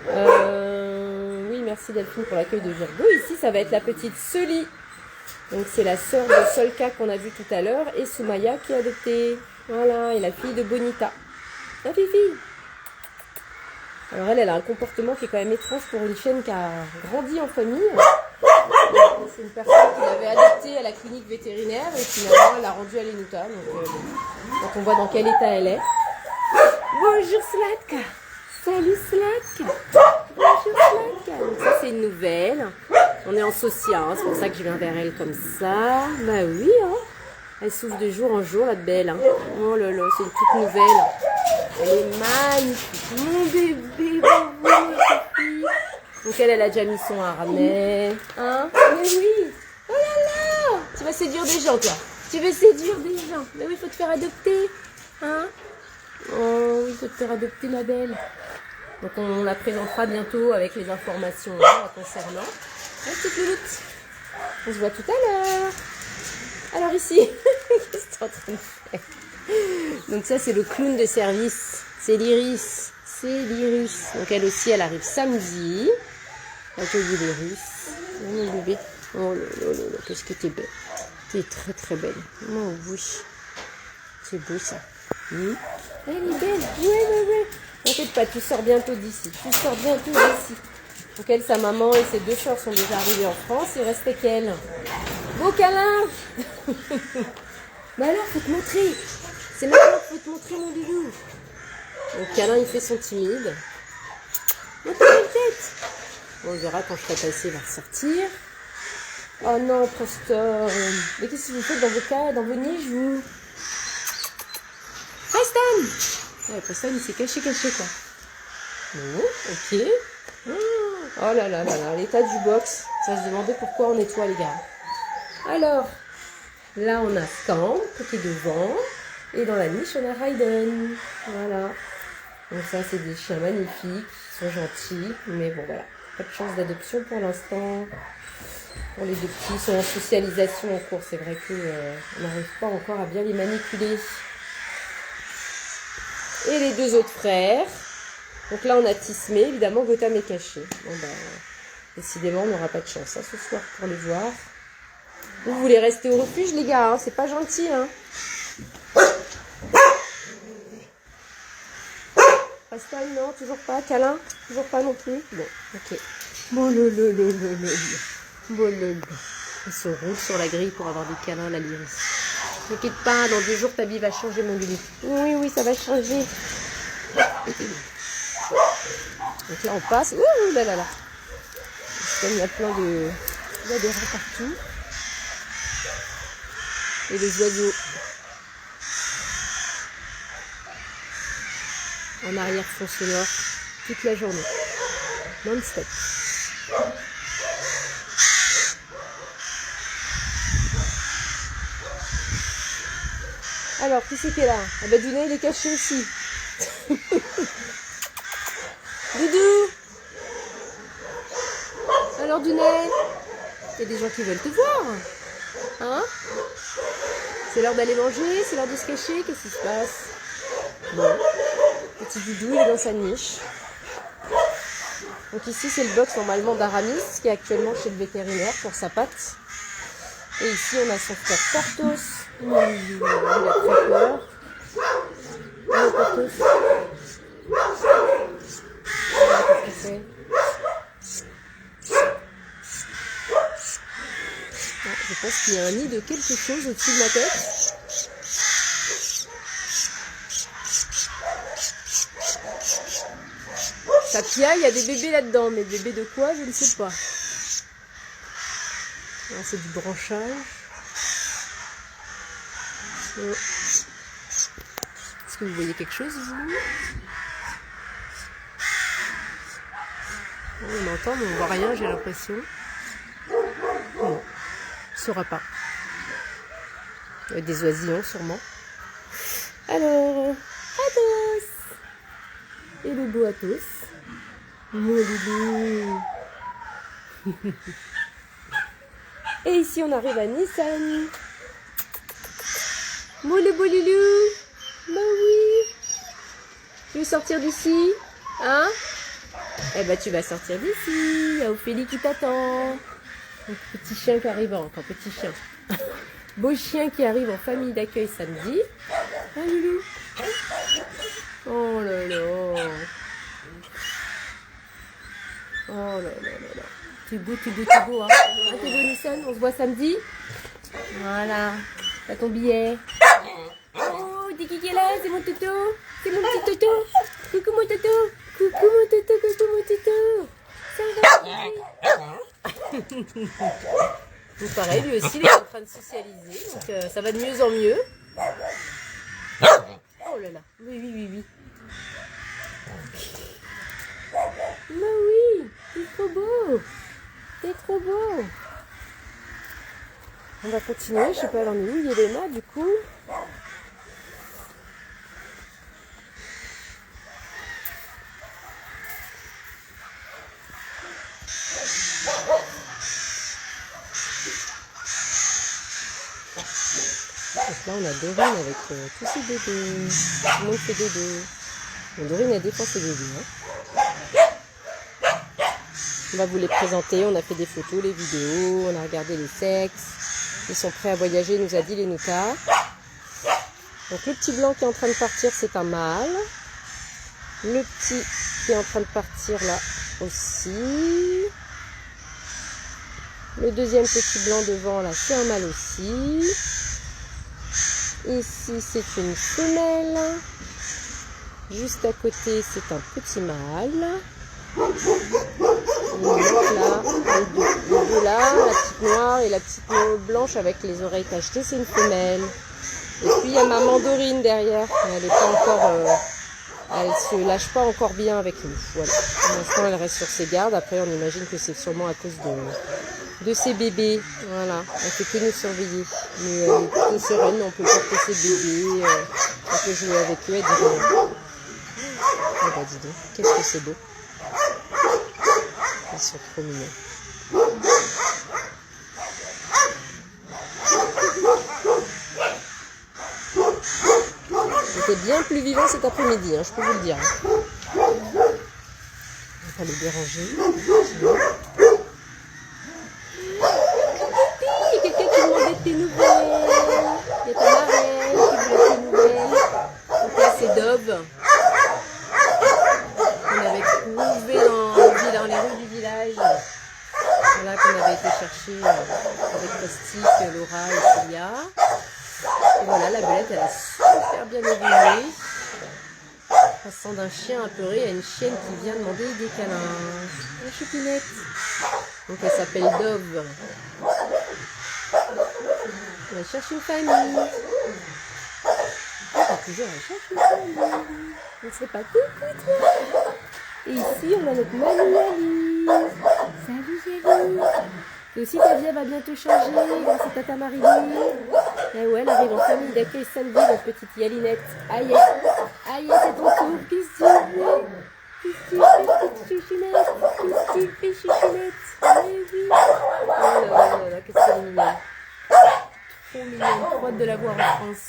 Oui, merci Delphine pour l'accueil de Virgo. Ici, ça va être la petite Soli. Donc, c'est la sœur de Solka qu'on a vue tout à l'heure. Et Soumaya qui est adoptée. Voilà, et la fille de Bonita. La Fifi. Alors, elle a un comportement qui est quand même étrange pour une chienne qui a grandi en famille. C'est une personne qui l'avait adoptée à la clinique vétérinaire et finalement elle l'a rendue à l'Enuta. Donc, quand on voit dans quel état elle est. Bonjour Slatka. Salut Slatka. Bonjour Slatka. Donc ça c'est une nouvelle. On est en socia, hein. C'est pour ça que je viens vers elle comme ça. Bah oui, hein. Elle souffle de jour en jour la belle. Hein. Oh là là, c'est une toute nouvelle. Elle est magnifique. Mon bébé, bonjour Sophie. Donc elle a déjà mis son harnais. Hein? Mais oui! Oh là là! Tu vas séduire des gens, toi. Tu veux séduire des gens. Mais oui, il faut te faire adopter. Hein? Oh oui, il faut te faire adopter, ma belle. Donc on la présentera bientôt avec les informations hein, concernant. Hein, petite louloute. On se voit tout à l'heure. Alors ici, qu'est-ce que tu es en train de faire? Donc ça, c'est le clown de service. C'est l'Iris. C'est l'Iris. Donc elle aussi, elle arrive samedi. Accueillir les Russes. Oh mon bébé. Oh là là là là, qu'est-ce que t'es belle. T'es très très belle. Oh oui. C'est beau ça. Elle est belle. Ouais. T'inquiète pas, tu sors bientôt d'ici. Donc elle, sa maman et ses deux soeurs sont déjà arrivées en France. Il restait qu'elle. Beau câlin. Bah alors, faut te montrer. C'est maintenant qu'il faut te montrer mon doudou. Donc câlin, il fait son timide. Montre ta tête. Bon, on verra quand je serai passée, il va ressortir. Oh non, Preston. Mais qu'est-ce que vous faites dans vos niches, vous? Preston! Ouais, Preston, il s'est caché, quoi. Bon, ok. Oh là là, l'état du box. Ça se demandait pourquoi on nettoie, les gars. Alors, là, on a Stamp qui est devant. Et dans la niche, on a Raiden. Voilà. Donc ça, c'est des chiens magnifiques. Ils sont gentils. Mais bon, voilà. Pas de chance d'adoption pour l'instant. Pour les deux petits, ils sont en socialisation en cours. C'est vrai qu'on n'arrive pas encore à bien les manipuler. Et les deux autres frères. Donc là, on a Tismé. Évidemment, Gotham est caché. Bon, bah, décidément, on n'aura pas de chance hein, ce soir pour les voir. Vous voulez rester au refuge, les gars hein, c'est pas gentil. Hein. Preston, non, toujours pas. Câlin, toujours pas non plus. Bon, ok. Bon, Ils se roulent sur la grille pour avoir des câlins, la lyris. T'inquiète pas, dans 2 jours, ta vie va changer, mon Lulu. Oui, ça va changer. Donc là, on passe. Ouh là là là. Il y a plein de... Il y a des rats partout. Et les oiseaux. En arrière-fond sonore toute la journée. Non-stop. Alors, qui c'est qui est là? Ah bah Dounet, il est caché aussi. Dounet, Doudou. Alors Dounet, il y a des gens qui veulent te voir. Hein? C'est l'heure d'aller manger, c'est l'heure de se cacher, qu'est-ce qui se passe? Bon, petit Doudou, il est dans sa niche. Donc ici, c'est le box normalement d'Aramis, qui est actuellement chez le vétérinaire pour sa patte. Et ici, on a son frère Portos. Il a très peur. Oh, Portos. Qu'est-ce qu'il fait? Je pense qu'il y a un nid de quelque chose au-dessus de ma tête. Ça piaille, il y a des bébés là-dedans, mais bébés de quoi, je ne sais pas. C'est du branchage. Est-ce que vous voyez quelque chose, vous? On entend, mais on voit rien, j'ai l'impression. Non, je ne saura pas. Des oisillons, sûrement. Alors, Athos. Et le beau Athos. Mon loulou. Et ici, on arrive à Nissan. Mon le beau loulou. Bah oui. Tu veux sortir d'ici? Hein? Eh ben, tu vas sortir d'ici. Il y a Ophélie qui t'attend. Un petit chien qui arrive encore. Petit chien. Beau chien qui arrive en famille d'accueil samedi. Ah, loulou. Oh là là. Oh là là là là. T'es beau, t'es beau, t'es beau, hein. Ah, t'es beau, Nissan, on se voit samedi. Voilà. T'as ton billet. Oh, t'es qui est là? C'est mon toto. C'est mon petit toto. Coucou mon toto. Coucou mon toto, coucou mon toto. Ça va? Donc pareil, lui aussi, il est en train de socialiser. Donc ça va de mieux en mieux. Oh là là. Oui, oui, oui, oui. Mais oui, t'es trop beau. T'es trop beau. On va continuer, je sais pas, elle en est où, Yelena, du coup. Donc là, on a Dorine avec tous ses bébés. Tout le monde fait dodo. Bon, Dorine a défendu ses bébés. Hein. On va vous les présenter. On a fait des photos, les vidéos. On a regardé les sexes. Ils sont prêts à voyager, nous a dit Lénouka. Donc le petit blanc qui est en train de partir, c'est un mâle. Le petit qui est en train de partir là aussi. Le deuxième petit blanc devant là, c'est un mâle aussi. Ici, c'est une femelle. Juste à côté, c'est un petit mâle. Et donc là, les deux là, la petite noire et la petite blanche avec les oreilles tachetées, c'est une femelle. Et puis il y a maman Dorine derrière. Elle est pas encore, elle se lâche pas encore bien avec nous. Voilà. Pour l'instant, elle reste sur ses gardes. Après, on imagine que c'est sûrement à cause de ses bébés. Voilà. Elle fait que nous surveiller. Mais elle est plutôt sereine. On peut porter ses bébés. On peut jouer avec eux. Elle dit rien. Ah bah dis donc, qu'est-ce que c'est beau. Ils sont trop mignons. C'était bien plus vivant cet après-midi, hein, je peux vous le dire. On va pas les déranger. Il y a quelqu'un qui demandait tes nouvelles. Il y a ta marraine qui voulait tes nouvelles. Donc là, c'est Dove. On avait trouvé dans les rues du village. Voilà, qu'on avait été chercher avec Plastique, Laura et Celia. Et voilà, la belette, elle a super bien évolué. Passant d'un chien apeuré à une chienne qui vient demander des câlins. La choupinette. Donc elle s'appelle Dove. On va chercher une famille. On va toujours aller chercher une famille. On ne sait pas coucou toi. Et ici, on a notre Manu. Salut Jérémy. Et aussi, ta vie va bientôt changer grâce à Tata Marie-Louise. Et ouais, elle arrive en famille d'accueil samedi, notre petite Yalinette. Aïe, aïe, c'est ton tour. Qu'est-ce que tu veux? Petite chouchounette. Petite chouchounette. Mais oui. Oh là là, qu'est-ce qu'elle est mignonne. Trop mignonne. Trop hâte de la voir en France.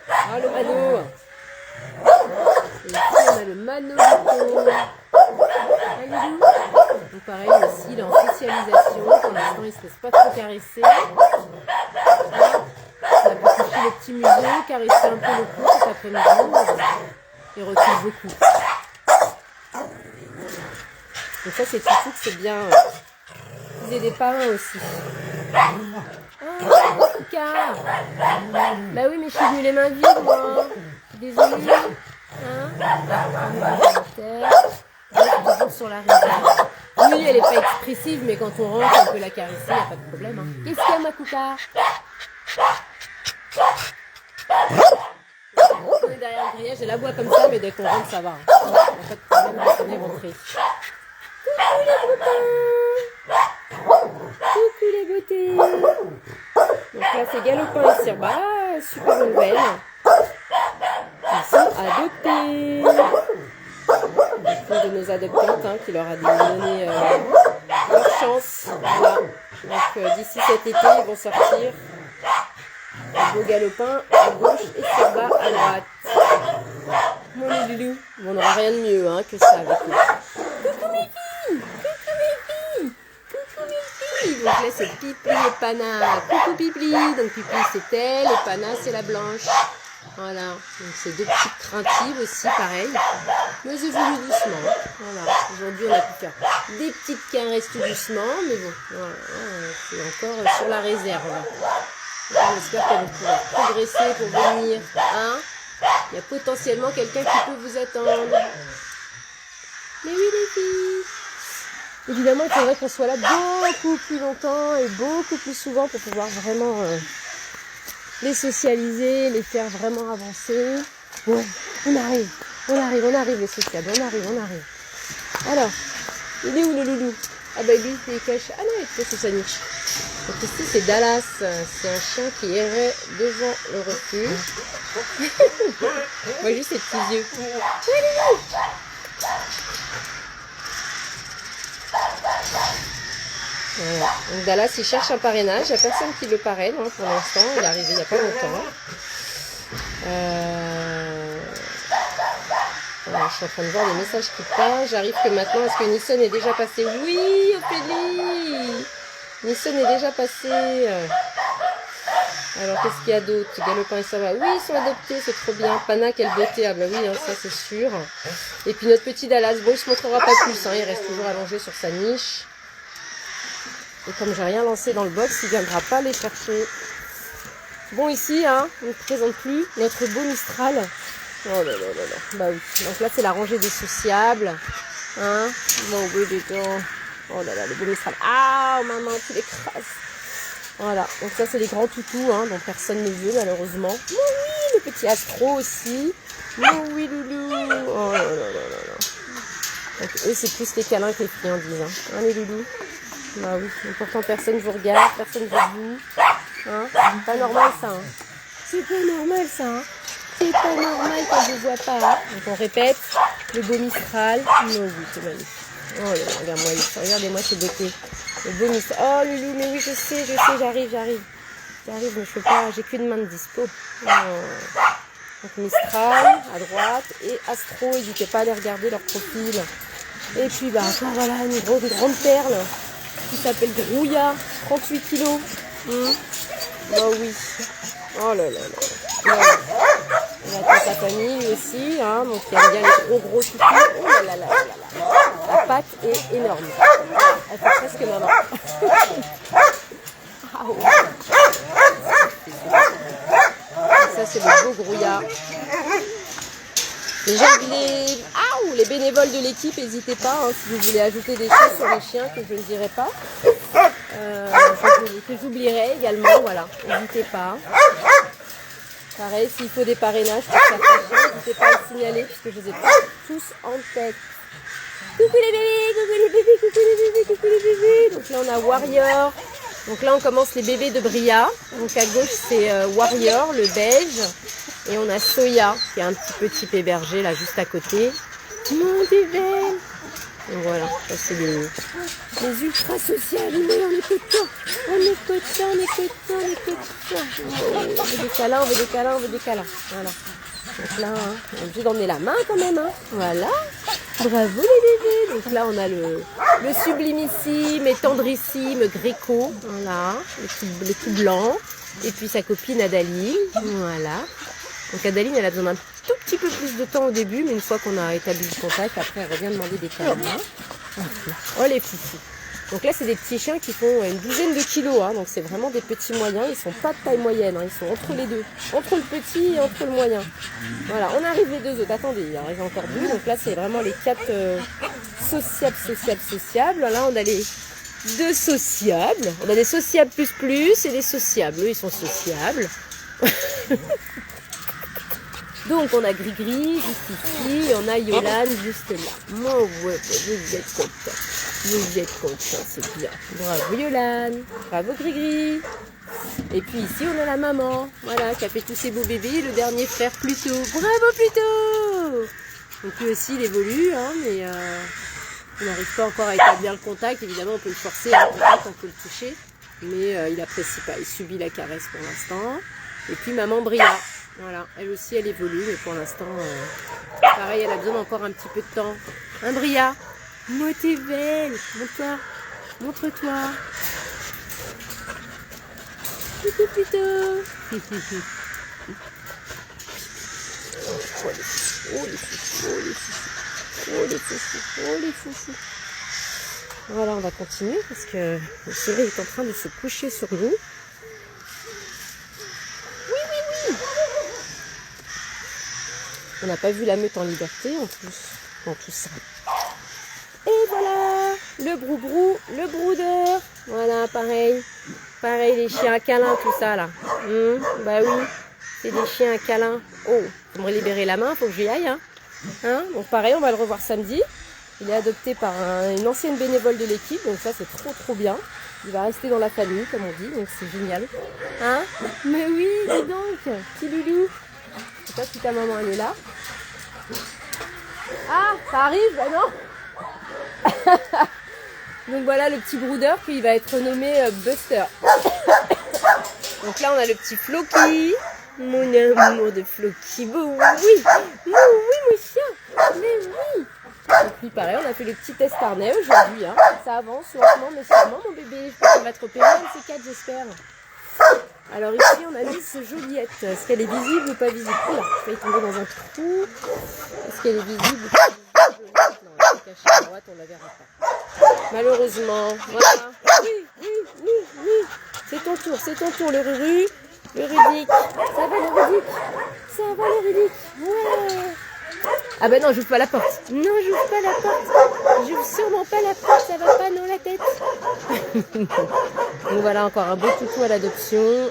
Ah, le Mano. Et ici, on a le Manolito. Ah, Loulou. Donc pareil aussi, il est en socialisation. Pour l'instant, il ne se laisse pas trop caresser. On a pu toucher le petit museau, caresser un peu le cou cet après-midi. Il recule beaucoup. Donc ça, c'est surtout que c'est bien. Ils aient des parrains aussi. Oh, Kika. Bah oui, mais je suis venue les mains vides, moi. Désolée. Toujours sur la réserve. Oui, elle n'est pas expressive, mais quand on rentre, on peut la caresser, il n'y a pas de problème. Hein. Qu'est-ce qu'il y a, ma Kouka? On est derrière le grillage, elle aboie comme ça, mais dès qu'on rentre, ça va. Hein. Il n'y a pas de problème, on est rentré. Coucou les beautés. Coucou les beautés. Donc là, c'est Galopin et Sirba. Super nouvelle. Ils sont adoptés. Une de nos adoptantes hein, qui leur a donné leur chance. Voilà. Donc d'ici cet été, ils vont sortir. Le beau Galopin à gauche et Sirba à droite. Mon loulou. On n'aura rien de mieux hein, que ça avec eux. Coucou mes filles. Coucou mes filles. Coucou mes filles. Donc là, c'est Pipli et Pana. Coucou Pipli. Donc Pipli, c'est elle et Pana, c'est la blanche. Voilà, donc c'est deux petites craintives aussi, pareil. Mais j'ai voulu doucement. Voilà, aujourd'hui on a pu faire des petites caresses tout doucement, mais bon, voilà, c'est encore sur la réserve. On espère qu'elles vont pouvoir progresser pour venir. Hein, il y a potentiellement quelqu'un qui peut vous attendre. Mais oui les filles. Évidemment, il faudrait qu'on soit là beaucoup plus longtemps et beaucoup plus souvent pour pouvoir vraiment... les socialiser, les faire vraiment avancer. Ouais, on arrive les sociables, on arrive. Alors, il est où le loulou? Ah bah lui, il est caché. Ah non, il est sous sa niche. Donc ici, c'est Dallas, c'est un chien qui errait devant le refuge. On voit juste ses petits yeux. Voilà. Donc Dallas, il cherche un parrainage. Il n'y a personne qui le parraine hein, pour l'instant. Il est arrivé il n'y a pas longtemps. Voilà, je suis en train de voir les messages qui passent. J'arrive que maintenant. Est-ce que Nissan est déjà passé? Oui, Ophélie! Nissan est déjà passé. Alors, qu'est-ce qu'il y a d'autre? Galopin et ça va. Oui, ils sont adoptés, c'est trop bien. Pana, quelle beauté. Ah bah oui, hein, ça c'est sûr. Et puis notre petit Dallas. Bon, il ne se montrera pas plus. Hein, il reste toujours allongé sur sa niche. Et comme j'ai rien lancé dans le box, il ne viendra pas les chercher. Bon, ici, hein, on ne présente plus notre beau Mistral. Oh là là là là. Bah oui. Donc là, c'est la rangée des sociables. Hein. Bon, oui, des gens. Oh là là, le beau Mistral. Ah, maman, tu l'écrases. Voilà. Donc ça, c'est les grands toutous, hein, dont personne ne veut, malheureusement. Oh oui, le petit Astro aussi. Oh oui, loulou. Oh là là là là là. Donc eux, c'est plus les câlins que les friandises. Hein, les loulous. Bah oui, mais pourtant personne ne vous regarde, personne ne vous. Hein, c'est pas normal ça. Hein. C'est pas normal ça. Hein. C'est pas normal qu'on ne vous voit pas. Hein. Donc on répète, le beau Mistral. Non, oui, c'est magnifique. Oh là là, regarde-moi, regardez-moi ces beautés. Le beau Mistral. Oh Loulou, mais oui, je sais, j'arrive. J'arrive, mais je peux pas, j'ai qu'une main de dispo. Oh. Donc Mistral à droite et Astro, n'hésitez pas à aller regarder leur profil. Et puis bah encore voilà, une grande perle. Qui s'appelle Grouilla, 38 kilos. Bah oui. Oh là là là. Il a sa famille lui aussi, hein, donc il aime bien les gros toutous. Oh là là là là là. La patte est énorme. Elle fait presque maman. Ah ouais. Ça c'est le beau Grouilla. Les bénévoles de l'équipe, n'hésitez pas hein, si vous voulez ajouter des choses sur les chiens que je ne dirai pas. Que j'oublierai également, voilà, n'hésitez pas. Pareil, s'il faut des parrainages pour certains chiens, n'hésitez pas à le signaler puisque je les ai pas tous en tête. Coucou les bébés. Donc là on a Warrior. Donc là on commence les bébés de Bria. Donc à gauche c'est Warrior, le beige. Et on a Soya, qui est un petit peu type hébergé, là, juste à côté. Oh, t'es belle! Donc voilà, ça c'est les ultra sociales. Mais on est contents, on est contents, on est contents, on est contents. On veut des câlins, on veut des câlins, on veut des câlins. Voilà. Donc là, hein, on est obligé d'emmener la main quand même. Hein. Voilà. Bravo les bébés. Donc là, on a le sublimissime et tendrissime Gréco. Voilà. Le tout blanc. Et puis sa copine Adaline. Voilà. Donc Adaline, elle a besoin d'un tout petit peu plus de temps au début, mais une fois qu'on a établi le contact, après elle revient demander des câlins. Oh les foufous. Donc là, c'est des petits chiens qui font une douzaine de kilos, hein, donc c'est vraiment des petits moyens. Ils sont pas de taille moyenne, hein, ils sont entre les deux, entre le petit et entre le moyen. Voilà, on arrive les deux autres. Attendez, il arrive encore deux. Donc là, c'est vraiment les 4 sociables. Là, on a les 2 sociables. On a des sociables plus et des sociables. Eux, ils sont sociables. Donc on a Gris-Gris juste ici, et on a Yolande juste là. Oh ouais, vous êtes contents. Vous êtes contents, c'est bien. Bravo Yolande, bravo Gris-Gris. Et puis ici on a la maman, voilà, qui a fait tous ses beaux bébés, le dernier frère Pluto. Bravo Pluto. Donc lui aussi il évolue, hein, mais on n'arrive pas encore à établir le contact. Évidemment on peut le forcer à un contact, on peut le toucher, mais il n'apprécie pas, il subit la caresse pour l'instant. Et puis maman Bria. Voilà, elle aussi elle évolue, mais pour l'instant, pareil, elle a besoin encore un petit peu de temps. Hein, Bria? Moi, t'es belle. Montre-toi. Montre-toi. Plutôt, plutôt. Oh les foufous, oh les foufous, oh les foufous, oh les foufous, oh les foufous. Voilà, on va continuer parce que le soleil est en train de se coucher sur nous. On n'a pas vu la meute en liberté en plus, dans tout ça. Et voilà, le brou-brou, le broudeur. Voilà, pareil. Pareil, les chiens à câlin, tout ça là. Bah oui, c'est des chiens à câlin. Oh, faut me libérer la main, faut que j'y aille. Hein. Donc pareil, on va le revoir samedi. Il est adopté par une ancienne bénévole de l'équipe, donc ça c'est trop bien. Il va rester dans la famille, comme on dit, donc c'est génial. Hein? Mais oui, dis donc, petit loulou. Je sais pas si ta maman elle est là. Ah, ça arrive, bah non. Donc voilà le petit broodeur, puis il va être nommé Buster. Donc là on a le petit Floki. Mon amour de Floki. Bon, oui, mon chien. Mais oui. Et puis pareil, on a fait le petit test harnais aujourd'hui. Hein. Ça avance lentement mais sûrement mon bébé. Je pense qu'on va te repérer un de ces 4, j'espère. Alors ici on a mis ce Joliette. Est-ce qu'elle est visible ou pas visible? Oula, je vais tomber dans un trou. Est-ce qu'elle est visible ou pas visible? Non, elle est cachée à droite, on la verra pas. Malheureusement, voilà. Oui. C'est ton tour, le Ruru. Le Rudic. Ça va le Rudic? Ça va le Rudic? Ouais. Ah ben non, j'ouvre pas la porte. Non, j'ouvre pas la porte. J'ouvre sûrement pas la porte, ça va pas dans la tête. Donc voilà, encore un beau toutou à l'adoption.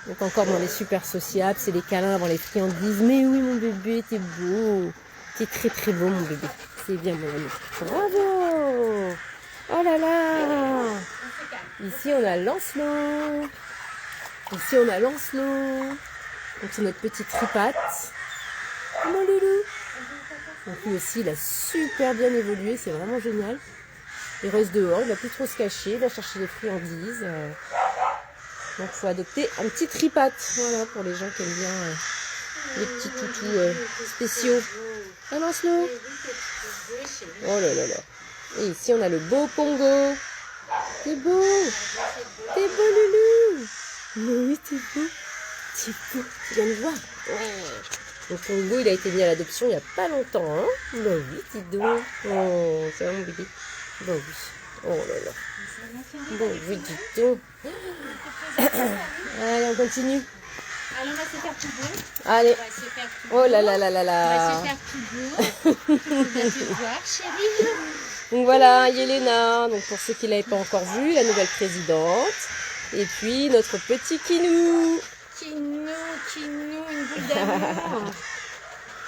Donc encore dans les super sociables, c'est les câlins avant les friandises. Mais oui mon bébé, t'es beau. T'es très beau mon bébé. C'est bien mon ami. Bravo. Oh là là. Ici on a Lancelot. Donc c'est notre petite tripate. Mon loulou. Donc lui aussi il a super bien évolué, c'est vraiment génial. Il reste dehors, il va plus trop se cacher, il va chercher des friandises. Donc il faut adopter un petit tripate, voilà, pour les gens qui aiment bien les petits toutous spéciaux. Ah Lancelot. Oh là là là. Et ici on a le beau Pongo. T'es beau loulou. Mais oui t'es beau, tu viens me voir. Ouais. Donc Pongo il a été mis à l'adoption il n'y a pas longtemps, hein. Bah oui, dis donc. Oh, c'est mon bébé. Bah oui. Oh là là. Bon, oui, dis donc. Allez, on continue. Allez, on va se faire tout beau. Allez. On va se faire tout Oh là là là là On va là. se faire tout beau. On va te voir, chérie. Donc voilà, Yelena, donc pour ceux qui ne l'avaient pas encore vue, la nouvelle présidente. Et puis notre petit Kinou. Kinou, une boule d'amour.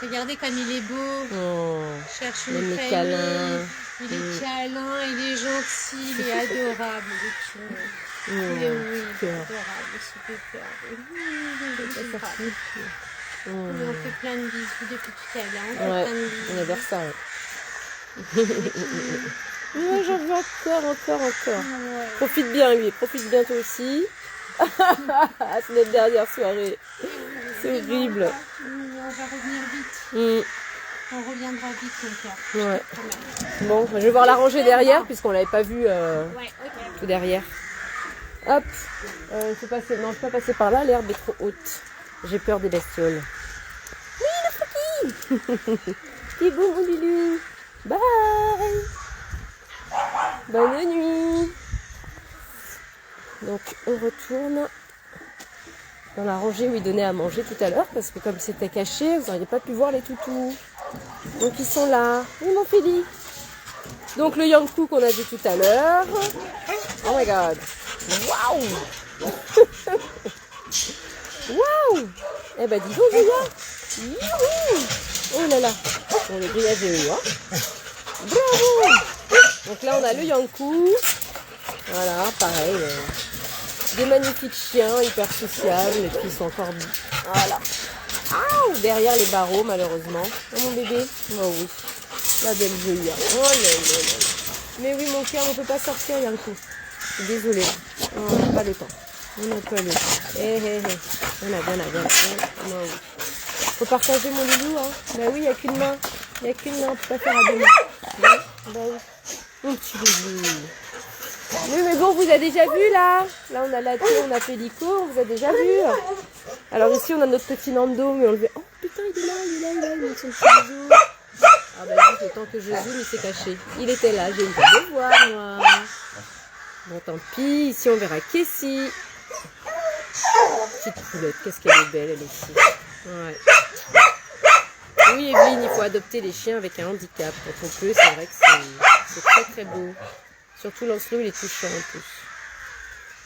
Regardez comme il est beau. Oh, Cherche il aime une les famille. câlins. Il est câlin, il est gentil, il est adorable. Il est tout. Mais oui, cœur. adorable, ce pépère. C'est Oui, sorti. on fait plein de bisous depuis tout à l'heure. On fait Ouais, plein de bisous. on adore ça. Ouais. Ouais, j'en veux encore. Ouais. Profite bien, lui. Profite bien, toi aussi. C'est notre dernière soirée. C'est horrible. On va revenir vite. Mm. On reviendra vite, mon cœur. Ouais. Quand même. Bon, je vais voir la rangée derrière, puisqu'on l'avait pas vu Ouais, ok. tout derrière. Hop. Il faut passer. Non, je peux pas passer par là, l'herbe est trop haute. J'ai peur des bestioles. Oui, le fouki. T'es beau, mon loulou. Bye. Bonne nuit. Donc, on retourne dans la rangée où ils donnaient à manger tout à l'heure, parce que comme c'était caché, vous n'auriez pas pu voir les toutous. Donc, ils sont là. Oui, mon Félix. Donc, le Yankou qu'on a vu tout à l'heure. Oh my god. Waouh. Waouh. Eh ben, dis donc, Julia. Youhou. Oh là là. Bon, le grillage est où, hein. Bravo. Donc là, on a le Yankou. Voilà, pareil. Des magnifiques chiens, hyper sociables. Et puis, ils sont encore... Voilà. Ah, derrière les barreaux, malheureusement. Oh, mon bébé. Oh oui. La belle Julia. Oh là là là. Mais oui, mon cœur, on ne peut pas sortir, Yankou. Je suis désolée. On n'a pas le temps. On n'a pas le temps. Hé, hé, hé. Viens là. Oh, oui. Faut partager mon loulou, hein. Bah oui, il n'y a qu'une main. Il n'y a qu'une main, on peut pas faire à deux mains. Bah oui. Mon petit loulou. Oui, mais bon, on vous a déjà vu, là. Là, on a Laté, on a Pélico, on vous a déjà vu. Alors ici, on a notre petit Nando, mais on le voit. Oh, putain, il est là, il met son petit bisou. Ah bah juste, le temps que je zoome, il s'est caché. Il était là, j'ai une de le voir, moi. Bon, tant pis. Ici, on verra Kessie. Petite poulette, qu'est-ce qu'elle est belle, elle aussi. Ouais. Oui, Evelyne, il faut adopter les chiens avec un handicap. Quand on peut, c'est vrai que c'est très très beau. Surtout Lancelot, il est touchant en plus.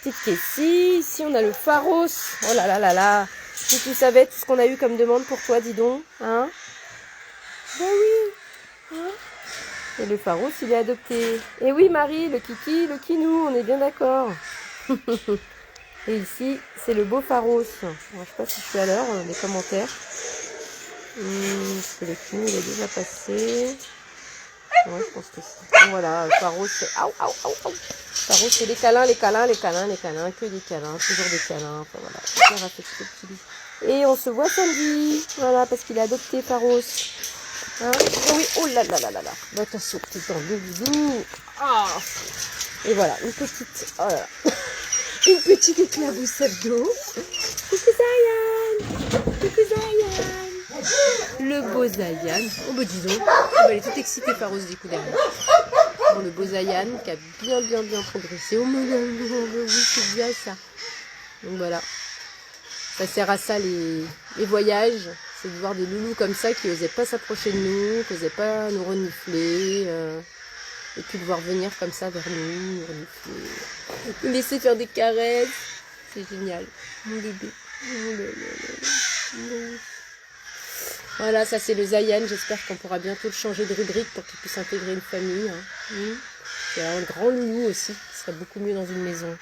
Petite Kessie. Ici, on a le Pharos. Oh là là là là. Si tu savais tout ce qu'on a eu comme demande pour toi, dis donc. Hein? Ben oui. Hein? Et le Pharos, il est adopté. Et oui, Marie, le Kiki, le Kinou, on est bien d'accord. Et ici, c'est le beau Pharos. Alors, je ne sais pas si je suis à l'heure dans les commentaires. Parce que le Kinou, il est déjà passé. Ouais, je pense que c'est. Voilà, Pharos, c'est... Aouh. Pharos, c'est les câlins, que des câlins, toujours des câlins. Enfin voilà, super affectueux, petit lit. Et on se voit samedi. Voilà, parce qu'il est adopté, Pharos. Hein? Oh oui, oh là là là là là. Bah, attention, petit temps de bisous. Ah. Et voilà, une petite. Oh là là. Une petite éclaboussette d'eau. Coucou Zayan. Le beau Zayan. Oh bah disons. Oh, bah, elle est toute excitée par Rose du coup derrière. Bon, le beau Zayan qui a bien progressé. Oh mon Dieu, oui, c'est bien ça. Donc voilà. Ça sert à ça les voyages. C'est de voir des loulous comme ça qui n'osaient pas s'approcher de nous, qui n'osaient pas nous renifler. Et puis de voir venir comme ça vers nous renifler. Nous laisser faire des caresses. C'est génial. Mon bébé. Oh là là là. Voilà, ça c'est le Zayan. J'espère qu'on pourra bientôt le changer de rubrique pour qu'il puisse intégrer une famille. Hein. C'est un grand loulou aussi, qui serait beaucoup mieux dans une maison.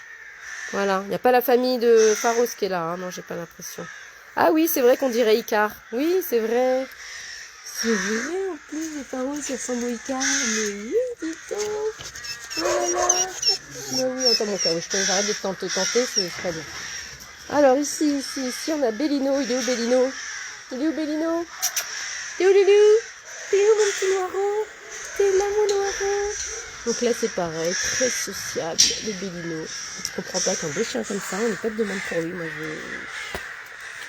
Voilà, il n'y a pas la famille de Pharos qui est là. Hein. Non, j'ai pas l'impression. Ah oui, c'est vrai qu'on dirait Icar. Oui, c'est vrai. C'est vrai, en plus, les Pharos, ils ressemblent au Icar. Mais oui, dis-donc. Oh là là. Mais oui, attends, mon cœur, j'arrête de tenter, c'est très bien. Alors, ici, on a Bellino. Il est où, Bellino? T'es où, Loulou? T'es où, mon petit noireau? T'es là, mon noireau? Donc là, c'est pareil, très sociable, le Bellino. Je comprends pas qu'un beau chien comme ça, on n'a pas de demande pour lui. Moi,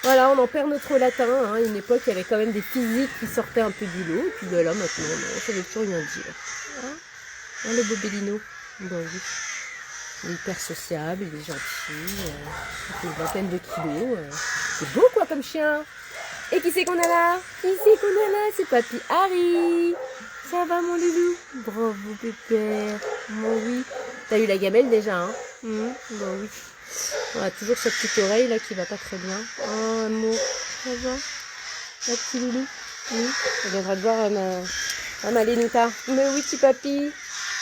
Voilà, on en perd notre latin. Hein. À une époque, il y avait quand même des physiques qui sortaient un peu du lot. Et puis ben là, maintenant, non, ça veut plus rien dire. Hein, le beau Bellino. Ben oui. Il est hyper sociable, il est gentil. Il fait une vingtaine de kilos. C'est beau, quoi, comme chien. Et qui c'est qu'on a là? C'est Papy Harry. Ça va, mon loulou? Bravo, pépère. Bon, oui. T'as eu la gamelle déjà, hein? Bon, oui. On a toujours cette petite oreille là qui va pas très bien. Oh, amour. Ça va? La petite loulou? Oui. On viendra te voir ma Lénita. Mais oui, petit papy.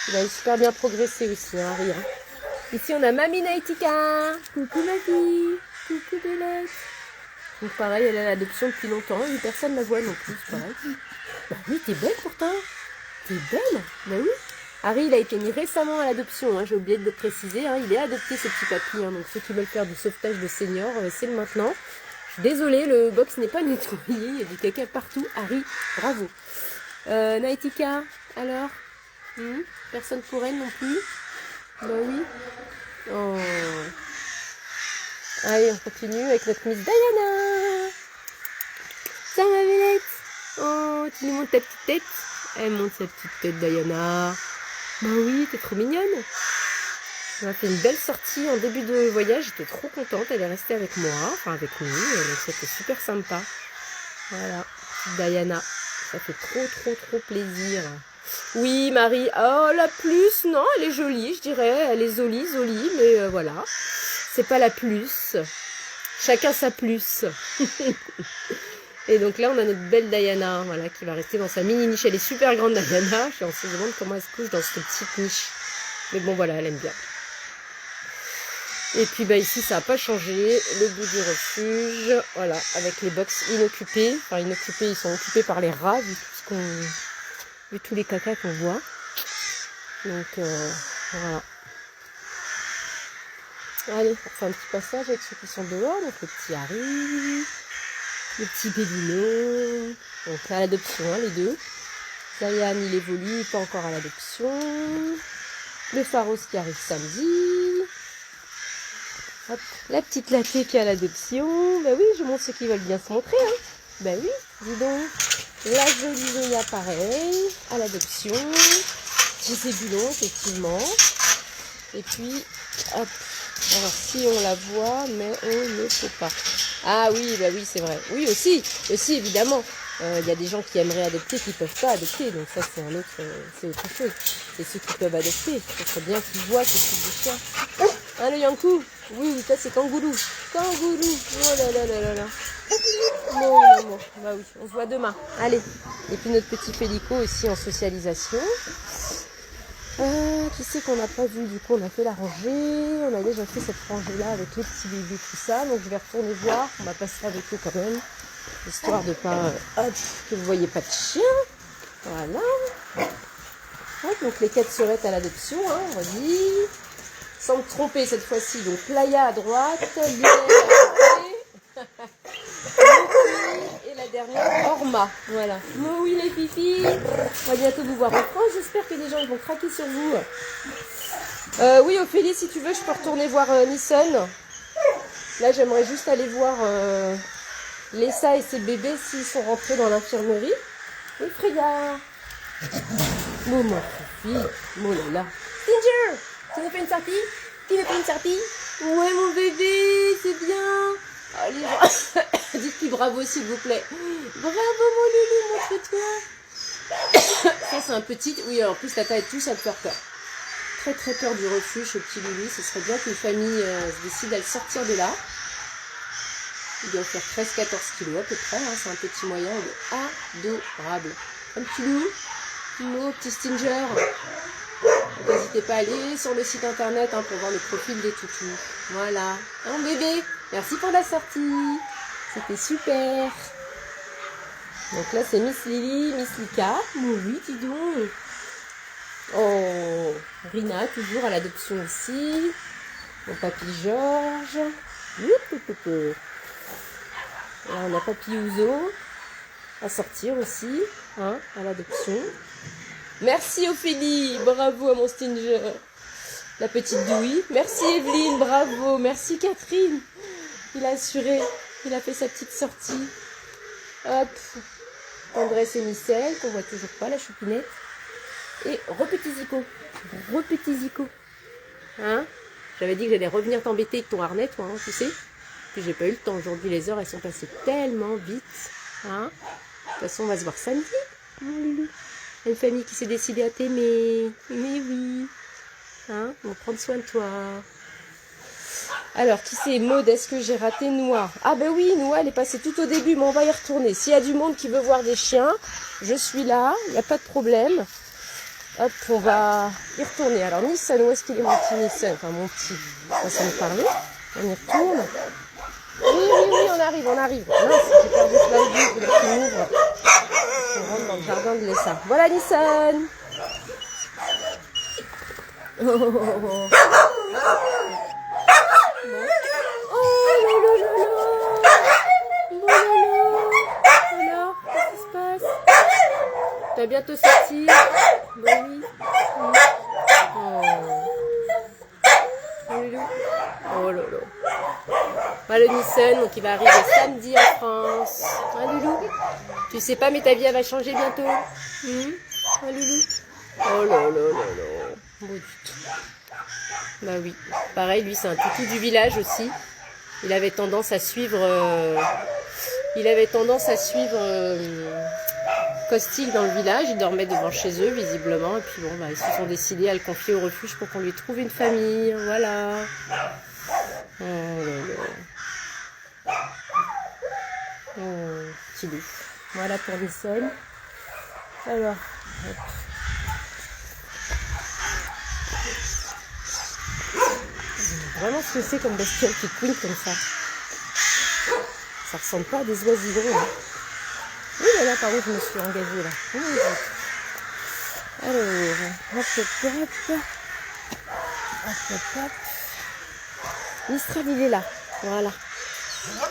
Il a super bien progressé aussi, hein, Harry. Hein. Ici, on a Mamie Naitika. Coucou ma fille. Coucou Belette. Donc pareil, elle est à l'adoption depuis longtemps. Et personne ne la voit non plus, c'est pareil. Bah oui, t'es belle pourtant. T'es belle. Bah oui. Harry, il a été mis récemment à l'adoption. Hein, j'ai oublié de le préciser. Hein, il est adopté, ce petit papy. Hein, donc ceux qui veulent faire du sauvetage de seniors, c'est le maintenant. Je suis désolée, le box n'est pas nettoyé. Il y a du caca partout. Harry, bravo. Naitika, alors personne pour elle non plus. Bah oui. Oh. Allez, on continue avec notre Miss Diana. Ça ma Belette. Oh, tu nous montres ta petite tête. Elle monte sa petite tête, Diana. Bah oui, t'es trop mignonne. On a fait une belle sortie en début de voyage. J'étais trop contente. Elle est restée avec moi, enfin avec nous. Donc c'était super sympa. Voilà, Diana. Ça fait trop plaisir. Oui, Marie. Oh, la plus, non, elle est jolie, je dirais. Elle est jolie, mais voilà. C'est pas la plus. Chacun sa plus. Et donc là, on a notre belle Diana, voilà, qui va rester dans sa mini niche. Elle est super grande, Diana. On se demande comment elle se couche dans cette petite niche. Mais bon, voilà, elle aime bien. Et puis, bah, ici, ça n'a pas changé. Le bout du refuge, voilà, avec les box inoccupés. Enfin, inoccupés, ils sont occupés par les rats, vu tous les cacas qu'on voit. Donc, voilà. Allez, on fait un petit passage avec ceux qui sont dehors. Donc, le petit Harry, le petit Bélino. Donc, à l'adoption, hein, les deux. Zayan, il évolue, pas encore à l'adoption. Le Pharos qui arrive samedi. Hop, la petite Laté qui est à l'adoption. Ben oui, je montre ceux qui veulent bien se montrer. Hein. Ben oui, dis donc. La jolie Zoya, pareil, à l'adoption. Petit Zébulon, effectivement. Et puis, hop. Alors, si on la voit, mais on ne peut pas. Ah oui, bah oui, c'est vrai. Oui, aussi, évidemment. Il y a des gens qui aimeraient adopter, qui ne peuvent pas adopter. Donc ça, c'est autre chose. C'est ceux qui peuvent adopter. Ce serait bien qu'ils voient ce type de chien. Hein, le Yankou? Oui, ça, c'est Kangoulou. Kangoulou. Oh là là là là là. Non. Bah oui, on se voit demain. Allez. Et puis notre petit Pélico aussi en socialisation. Qui c'est qu'on n'a pas vu? Du coup, on a fait la rangée. On a déjà fait cette rangée-là avec les petits bébés, tout ça. Donc, je vais retourner voir. On va passer avec eux quand même. Histoire de pas... que vous ne voyez pas de chien. Voilà. Hop, donc, les 4 sœurettes à l'adoption, hein, on va dire. Sans me tromper cette fois-ci. Donc, Playa à droite. Lionel à côté. Et la dernière, Orma. Voilà. Oh oui, les fifis. On va bientôt vous voir en France. J'espère que des gens ils vont craquer sur vous. Oui, Ophélie, si tu veux, je peux retourner voir Nissan. Là, j'aimerais juste aller voir Lessa et ses bébés s'ils sont rentrés dans l'infirmerie. Oui, Freya. Oh, ma fille. Oh là là. Stinger, tu veux faire une sortie? Ouais, mon bébé, c'est bien. Allez, dites-lui bravo, s'il vous plaît. Bravo, mon loulou, montre-toi. Ça, c'est un petit... Oui, en plus, la taille et tout, ça me fait peur. Très peur du refuge, ce petit loulou. Ce serait bien qu'une famille se décide à le sortir de là. Il doit faire 13-14 kilos à peu près. Hein. C'est un petit moyen. Il est adorable. Un petit loulou. Mon petit Stinger. N'hésitez pas à aller sur le site internet hein, pour voir le profil des toutous. Voilà. Un bébé. Merci pour la sortie. C'était super. Donc là, c'est Miss Lily, Miss Lika. Oh oui, dis donc. Oh, Rina, toujours à l'adoption aussi. Mon papy Georges. Là, on a papy Ouzo à sortir aussi, hein, à l'adoption. Merci Ophélie, bravo à mon Stinger. La petite Douy. Merci Evelyne, bravo. Merci Catherine. Il a assuré, il a fait sa petite sortie. Hop. Tendresse et Micelle, qu'on voit toujours pas, la choupinette. Et repetit Zico. Hein? J'avais dit que j'allais revenir t'embêter avec ton harnais, toi, hein, tu sais. Puis j'ai pas eu le temps. Aujourd'hui, les heures, elles sont passées tellement vite. Hein? De toute façon, on va se voir samedi, mon loulou. Une famille qui s'est décidée à t'aimer. Mais oui. Hein? On va prendre soin de toi. Alors, qui c'est? Maud, est-ce que j'ai raté Noah? Ah ben oui, Noah, elle est passée tout au début, mais on va y retourner. S'il y a du monde qui veut voir des chiens, je suis là, il n'y a pas de problème. Hop, on va y retourner. Alors, Nissan, où est-ce qu'il est mon petit Nissan? Enfin, mon petit, façon de parler. On y retourne. Oui, on arrive. Mince, j'ai perdu Claudie, je voulais qu'il m'ouvre. On rentre dans le jardin de Lessa. Voilà Nissan. Oh, oh, oh, oh. Alors, qu'est-ce qui se passe? Tu vas bientôt sortir? Bon, oui. Oh là là. Bah, le Nissan, donc il va arriver samedi en France. Hein, Loulou? Tu sais pas, mais ta vie elle va changer bientôt. Hein, Loulou? Oh là là là là. Bon, du tout. Bah oui. Pareil, lui, c'est un toutou du village aussi. Il avait tendance à suivre. Caustic dans le village. Il dormait devant chez eux, visiblement. Et puis bon, bah, ils se sont décidés à le confier au refuge pour qu'on lui trouve une famille. Voilà. Oh là là. Oh, petit loup. Voilà pour Nissan. Alors, hop. Vraiment ce que c'est comme bestiole qui couine comme ça. Ça ressemble pas à des oisillons. Hein. Oui, là, par où je me suis engagée là. Alors, hop. Mistral, il est là. Voilà.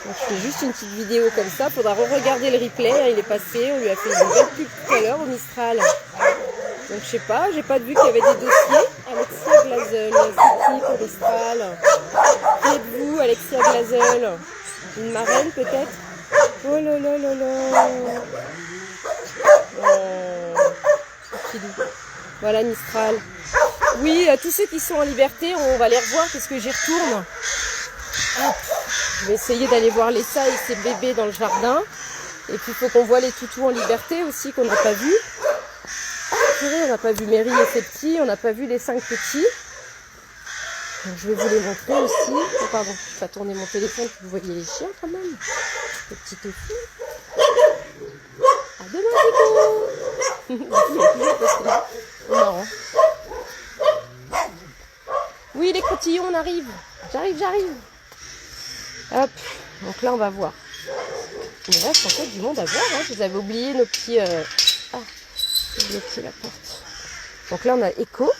Donc, je fais juste une petite vidéo comme ça. Faudra re-regarder le replay. Il est passé. On lui a fait une belle pub tout à l'heure au Mistral. Donc je sais pas, j'ai pas vu qu'il y avait des dossiers. Alexia Glazel, City pour Mistral. Qui êtes-vous, Alexia Glazel? Une marraine peut-être? Oh là là là là. Oh. Voilà Mistral. Oui, tous ceux qui sont en liberté, on va les revoir parce que j'y retourne. Hop. Je vais essayer d'aller voir Lessa et ses bébés dans le jardin. Et puis il faut qu'on voit les toutous en liberté aussi qu'on n'a pas vus. On n'a pas vu Mary et ses petits, on n'a pas vu les 5 petits. Donc, je vais vous les montrer aussi. Oh, pardon, je vais tourner mon téléphone pour que vous voyez les chiens quand même. Les petits toutous. À demain, Nico. Marrant. Oui, les cotillons, on arrive. J'arrive. Hop, donc là on va voir. Il me reste en fait du monde à voir. Hein. Je vous avais oublié nos petits... J'ai bloqué la porte. Donc là on a Echo,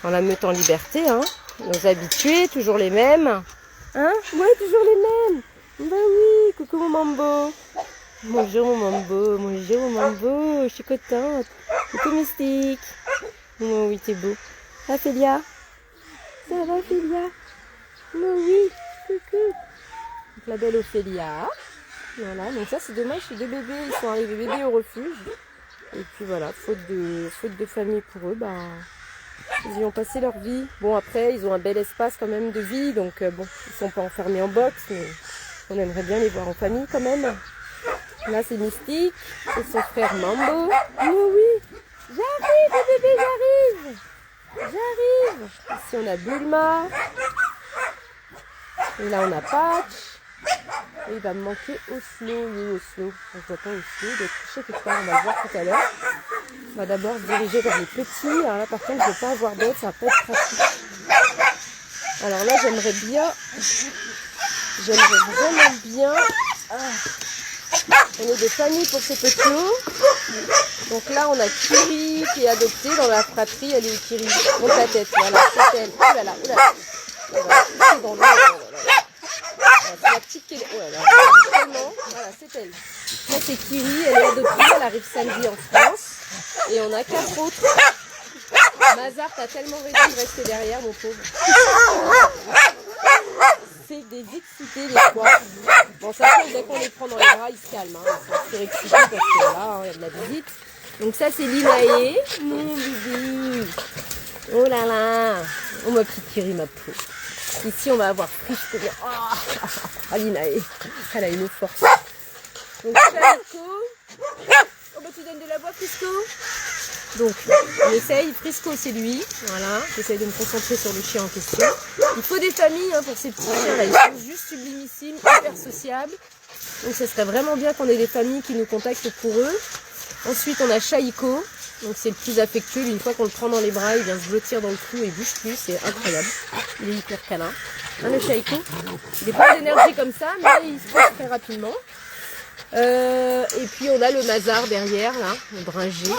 dans la meute en liberté, hein. Nos habitués, toujours les mêmes. Hein? Ouais, toujours les mêmes. Bah oui, coucou mon mambo. Bonjour mon mambo, je suis contente. Coucou Mystique. Oh oui, t'es beau. Ça va Félia? Ça va Félia? Oh oui, coucou. Donc, la belle Ophélia. Voilà, donc ça c'est dommage, ces deux bébés, ils sont arrivés bébés au refuge. Et puis voilà, faute de famille pour eux, ben, ils y ont passé leur vie. Bon après, ils ont un bel espace quand même de vie, donc bon, ils sont pas enfermés en box, mais on aimerait bien les voir en famille quand même. Là c'est Mystique et son frère Mambo. Oh oui, j'arrive les bébés, j'arrive. Ici on a Bulma. Et là on a Patch. Et il va me manquer Oslo, il est Oslo. On ne voit pas Oslo, il doit être couché quelque part, on va le voir tout à l'heure. On va d'abord se diriger vers les petits. Alors là par contre je ne vais pas avoir d'autres, ça va pas être pratique. Alors là j'aimerais vraiment bien. On est des familles pour ces petits. Donc là on a Kiri qui est adoptée dans la fratrie, elle est où Kiri? Monte la tête, voilà, c'est elle. Oh là là, oh là là. C'est dans l'eau, c'est la petite qui est... Oh là là, voilà, c'est elle. Ça c'est Kiri, elle est adoptée, elle arrive samedi en France. Et on a 4 autres. Mazar, t'as tellement raison de rester derrière, mon pauvre. C'est des excités, les trois. Bon, ça fait dès qu'on les prend dans les bras, ils se calment. Hein. Ils sont surexcités parce que là, il y a de la visite. Donc ça, c'est Linae, mon bébé. Oh là là. Oh, ma petite Kiri, ma pauvre. Ici, on va avoir Frisco. Oh, Linae. Elle a une force. Donc, Frisco. Oh, bah, tu donnes de la voix, Frisco. Donc, on essaye. Frisco, c'est lui. Voilà. J'essaye de me concentrer sur le chien en question. Il faut des familles hein, pour ces petits chiens-là. Ils sont juste sublimissimes, hyper sociables. Donc, ce serait vraiment bien qu'on ait des familles qui nous contactent pour eux. Ensuite, on a Chaiko. Donc c'est le plus affectueux. Une fois qu'on le prend dans les bras, il vient se blottir dans le trou et il bouge plus. C'est incroyable. Il est hyper câlin. Hein, le Shaiko. Il n'est pas d'énergie comme ça, mais il se pose très rapidement. Et puis on a le Mazar derrière, là, le bringé.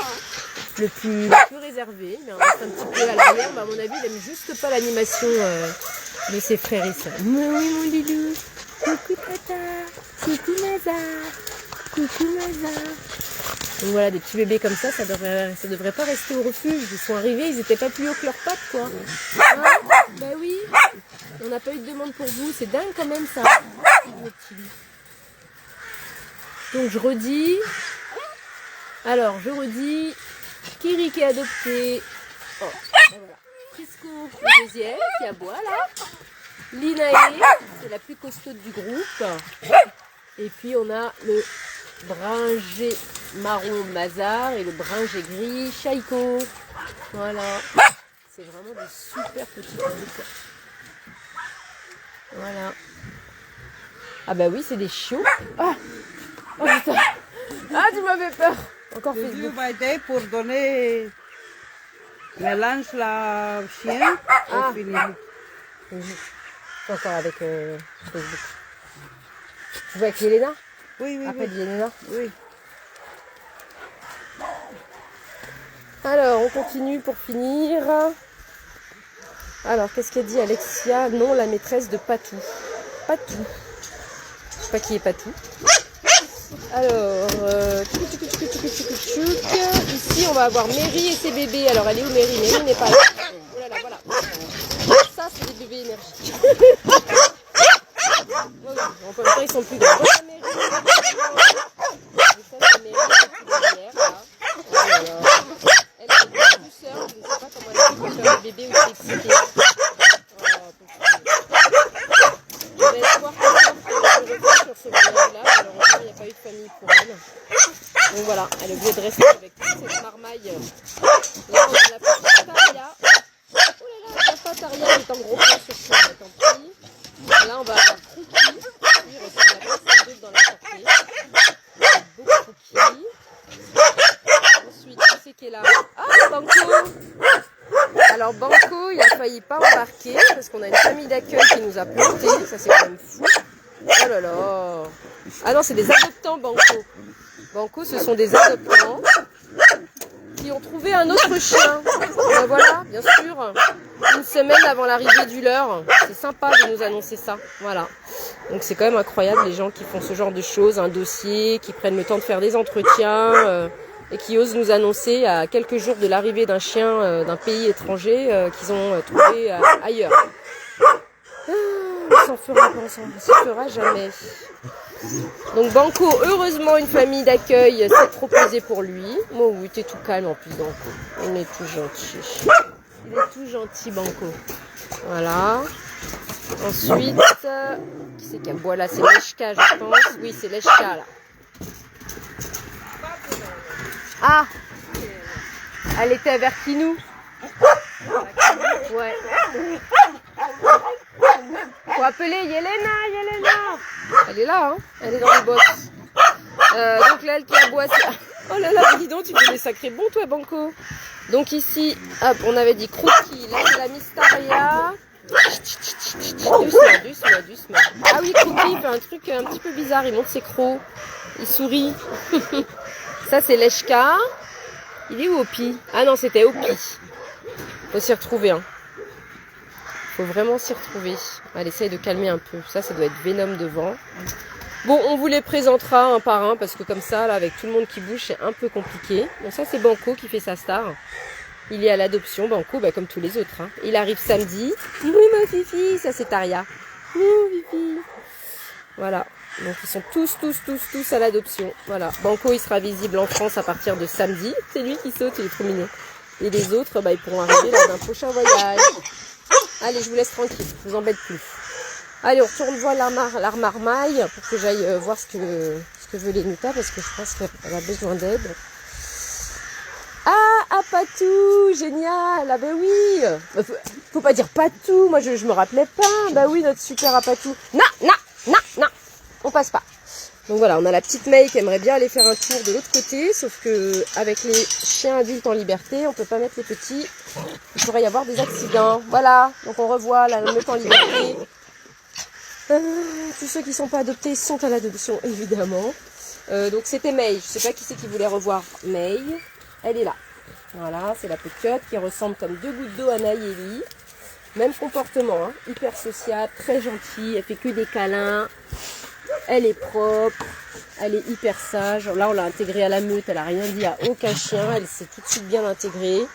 Le plus réservé. Mais on reste un petit peu à l'arrière. Mais à mon avis, il n'aime juste pas l'animation de ses frères et sœurs. Oui, mon Lilou. Coucou Tata. Coucou Mazar. Coucou Mazar. Donc voilà, des petits bébés comme ça devrait pas rester au refuge. Ils sont arrivés, ils étaient pas plus hauts que leurs pattes, quoi. Hein? Bah oui, on n'a pas eu de demande pour vous, c'est dingue quand même ça. Donc je redis, Kiri qui est adopté. Oh, ben voilà. Frisco, le deuxième, qui aboie là. Linae, c'est la plus costaude du groupe. Et puis on a le bringé marron Mazar et le bringé gris Shaiko. Voilà. C'est vraiment des super petits bébés. Voilà. Ah bah oui, c'est des chiots. Ah, oh putain. Ah, tu m'avais peur. Encore Je Facebook. vais aider pour donner mélange la chien. Ah. Et fini. Encore avec Facebook. Tu vois avec Yelena? Oui, oui, Appelle oui. Yelena. Oui. Alors, on continue pour finir. Alors, qu'est-ce qu'a dit Alexia? Non, la maîtresse de Patou. Patou. Je sais pas qui est Patou. Alors, ici, on va avoir Mary et ses bébés. Alors, elle est où Mary? Mary n'est pas là. Oh là là, voilà. Ça, c'est des bébés énergiques. En même temps, ils sont plus grands. Voilà, Mary. Et ça, c'est Mary, qui est derrière, là. Elle est douceur, je ne sais pas comment elle fait pour faire le bébé ou s'exciter. Je vais espoir qu'elle sorte de revenir sur ce voyage-là. Malheureusement, il n'y a pas eu de famille pour elle. Donc voilà, elle est obligée de rester avec toute cette marmaille. Là, on a la petite Aria. Oh là là, la petite Aria est en gros plan sur toi, mais tant pis. Là, on va avoir Cookie. Lui, il ressemble à personne d'autre dans la portée. Beaucoup Cookie. Ensuite, qui c'est qui est là? Ah, Banco! Alors Banco, il a failli pas embarquer parce qu'on a une famille d'accueil qui nous a planté. Ça, c'est quand même fou. Oh là là! Ah non, c'est des adoptants, Banco. Banco, ce sont des adoptants qui ont trouvé un autre chien. Ben voilà, bien sûr, une semaine avant l'arrivée du leur. C'est sympa de nous annoncer ça. Voilà. Donc c'est quand même incroyable les gens qui font ce genre de choses, un dossier, qui prennent le temps de faire des entretiens et qui osent nous annoncer à quelques jours de l'arrivée d'un chien d'un pays étranger qu'ils ont trouvé ailleurs. On s'en fera pas, on s'en fera jamais. Donc Banco, heureusement une famille d'accueil s'est proposée pour lui. Oh oui, t'es tout calme en plus Banco. Il est tout gentil. Il est tout gentil Banco. Voilà. Ensuite, qui c'est qui aboie là? C'est Leshka je pense. Oui, c'est Leshka là. Ah, elle était à Verkinou. Ouais. Faut appeler Yelena. Elle est là, hein. Elle est dans les box. Donc là, elle qui aboie. Oh là là, dis donc, tu fais des sacrés bons, toi, Banco. Donc ici, hop, on avait dit Crookie. Là, c'est la Mystaria. Doucement. Ah oui, Crookie, il fait un truc un petit peu bizarre. Il monte ses crocs. Il sourit. Ça, c'est Leshka. Il est où, Opi? Ah non, c'était Opi. Faut s'y retrouver, hein. Faut vraiment s'y retrouver. Elle essaye de calmer un peu. Ça doit être Venom devant. Bon, on vous les présentera un par un parce que comme ça, là, avec tout le monde qui bouge, c'est un peu compliqué. Donc ça, c'est Banco qui fait sa star. Il est à l'adoption, Banco, bah, comme tous les autres. Hein. Il arrive samedi. Oui, ma fifi. Ça, c'est Taria. Oui, fifi. Voilà. Donc ils sont tous à l'adoption. Voilà. Banco, il sera visible en France à partir de samedi. C'est lui qui saute, il est trop mignon. Et les autres, bah, ils pourront arriver lors d'un prochain voyage. Allez, je vous laisse tranquille, je vous embête plus. Allez, on retourne voir l'armarmaille pour que j'aille voir ce que veut Lénuta parce que je pense qu'elle a besoin d'aide. Ah, Patou, génial. Ah ben oui. Faut pas dire Patou, moi je me rappelais pas. Bah oui, notre super Patou. Non. On passe pas. Donc voilà, on a la petite May qui aimerait bien aller faire un tour de l'autre côté, sauf que avec les chiens adultes en liberté, on peut pas mettre les petits. Il pourrait y avoir des accidents. Voilà, donc on revoit la meute en liberté. Tous ceux qui sont pas adoptés sont à l'adoption, évidemment. Donc c'était May. Je sais pas qui c'est qui voulait revoir May. Elle est là. Voilà, c'est la petite qui ressemble comme deux gouttes d'eau à Nayeli. Même comportement, hein, hyper sociable, très gentille. Elle fait que des câlins. Elle est propre. Elle est hyper sage. Là, on l'a intégrée à la meute. Elle a rien dit à aucun chien. Elle s'est tout de suite bien intégrée.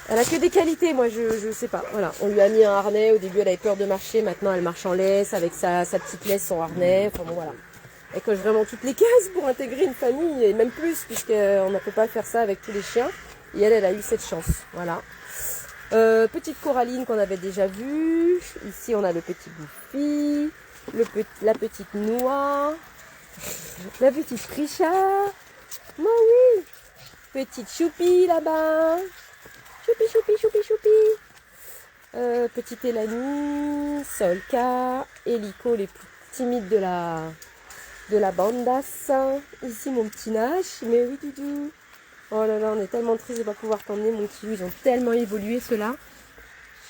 Elle a que des qualités, moi je sais pas. Voilà, on lui a mis un harnais. Au début, elle avait peur de marcher. Maintenant, elle marche en laisse avec sa petite laisse, son harnais. Enfin bon, voilà. Elle coche vraiment toutes les cases pour intégrer une famille et même plus, puisqu'on ne peut pas faire ça avec tous les chiens. Et elle a eu cette chance. Voilà. Petite Coraline qu'on avait déjà vue. Ici, on a le petit Goofy, la petite Noix, la petite Prisha. Moi, oui. Petite Choupi là-bas. Choupi, choupi, choupi, choupi. Petite Elanie, Solka, Elico, les plus timides de la bandasse. Ici, mon petit Nash. Mais oui, Doudou. Oh là là, on est tellement triste de ne pas pouvoir t'emmener, mon petit. Ils ont tellement évolué, ceux-là.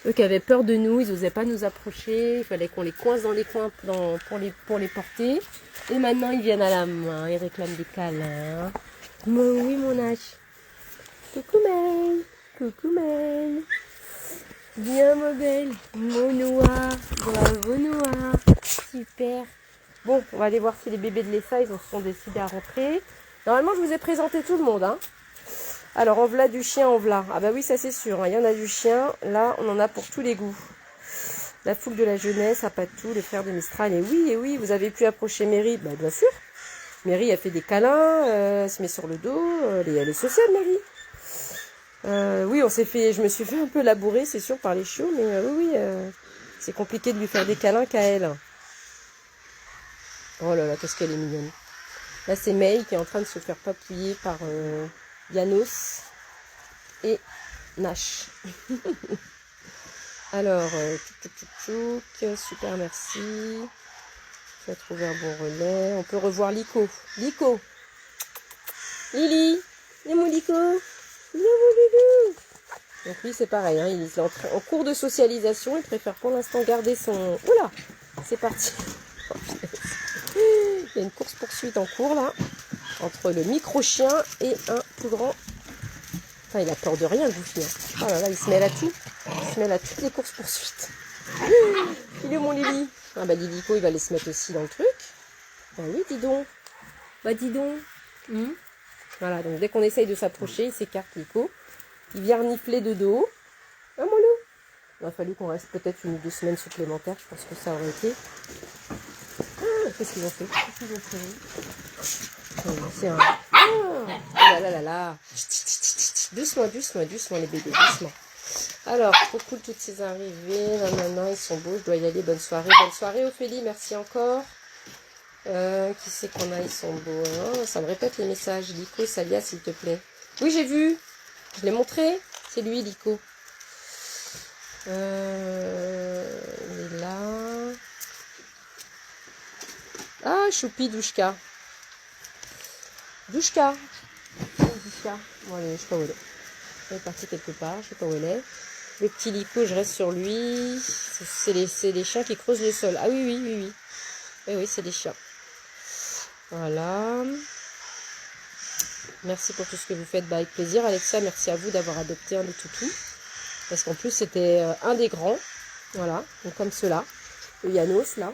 Eux qui avaient peur de nous, ils n'osaient pas nous approcher. Il fallait qu'on les coince dans les coins pour les porter. Et maintenant, ils viennent à la main. Ils réclament des câlins. Moi, oui, mon Nash. Coucou, May. Coucou, May. Viens, ma belle. Mon Noah. Bravo, Noah. Super. Bon, on va aller voir si les bébés de l'ESA, ils se sont décidés à rentrer. Normalement, je vous ai présenté tout le monde, hein. Alors, en v'là du chien, en v'là. Ah bah oui, ça c'est sûr, hein. Il y en a du chien. Là, on en a pour tous les goûts. La foule de la jeunesse, à pas de tout, les frères de Mistral. Et oui, vous avez pu approcher Mary. Bah bien sûr. Mary a fait des câlins, elle se met sur le dos. Elle est sociale, Mary. Oui, je me suis fait un peu labourer, c'est sûr, par les chiots. Mais oui, c'est compliqué de lui faire des câlins qu'à elle. Oh là là, qu'est-ce qu'elle est mignonne. Là, c'est May qui est en train de se faire papouiller par Janos et Nash. Alors, super, merci. Tu as trouvé un bon relais. On peut revoir Lico. Lico. Lily. Et mon Lico. Et mon Lulu. Donc lui, c'est pareil. Hein, il est en cours de socialisation. Il préfère pour l'instant garder son... Oula, c'est parti. Il y a une course-poursuite en cours, là. Entre le micro-chien et un plus grand... Enfin, il a peur de rien, Goofy. Hein. Oh là là, il se mêle à tout. Il se mêle à toutes les courses-poursuites. Il est mon Lily. Ah bah, Lilico, il va aller se mettre aussi dans le truc. Bah oui, dis donc. Bah dis donc. Voilà, donc dès qu'on essaye de s'approcher, il s'écarte, Lico. Il vient renifler de dos. Ah, mon loup. Il a fallu qu'on reste peut-être 1 ou 2 semaines supplémentaires. Je pense que ça aurait été... Qu'est-ce qu'ils ont fait? C'est un... Ah là là là là. Doucement, doucement, doucement les bébés, doucement. Alors, trop cool toutes ces arrivées. Là, maintenant, ils sont beaux. Je dois y aller. Bonne soirée, Ophélie. Merci encore. Qui c'est qu'on a? Ils sont beaux. Oh, ça me répète les messages. Lico, Salia, s'il te plaît. Oui, j'ai vu. Je l'ai montré. C'est lui, Lico. Il est là. Ah, Choupi, Douchka. Douchka. Douchka. Bon, allez, je sais pas où elle est. Elle est partie quelque part, je sais pas où elle est. Le petit Lico, je reste sur lui. C'est les chiens qui creusent le sol. Ah oui. Oui, c'est des chiens. Voilà. Merci pour tout ce que vous faites. Bah, avec plaisir. Alexia, merci à vous d'avoir adopté un des toutous. Parce qu'en plus, c'était un des grands. Voilà. Donc, comme ceux-là. Le Janos, là.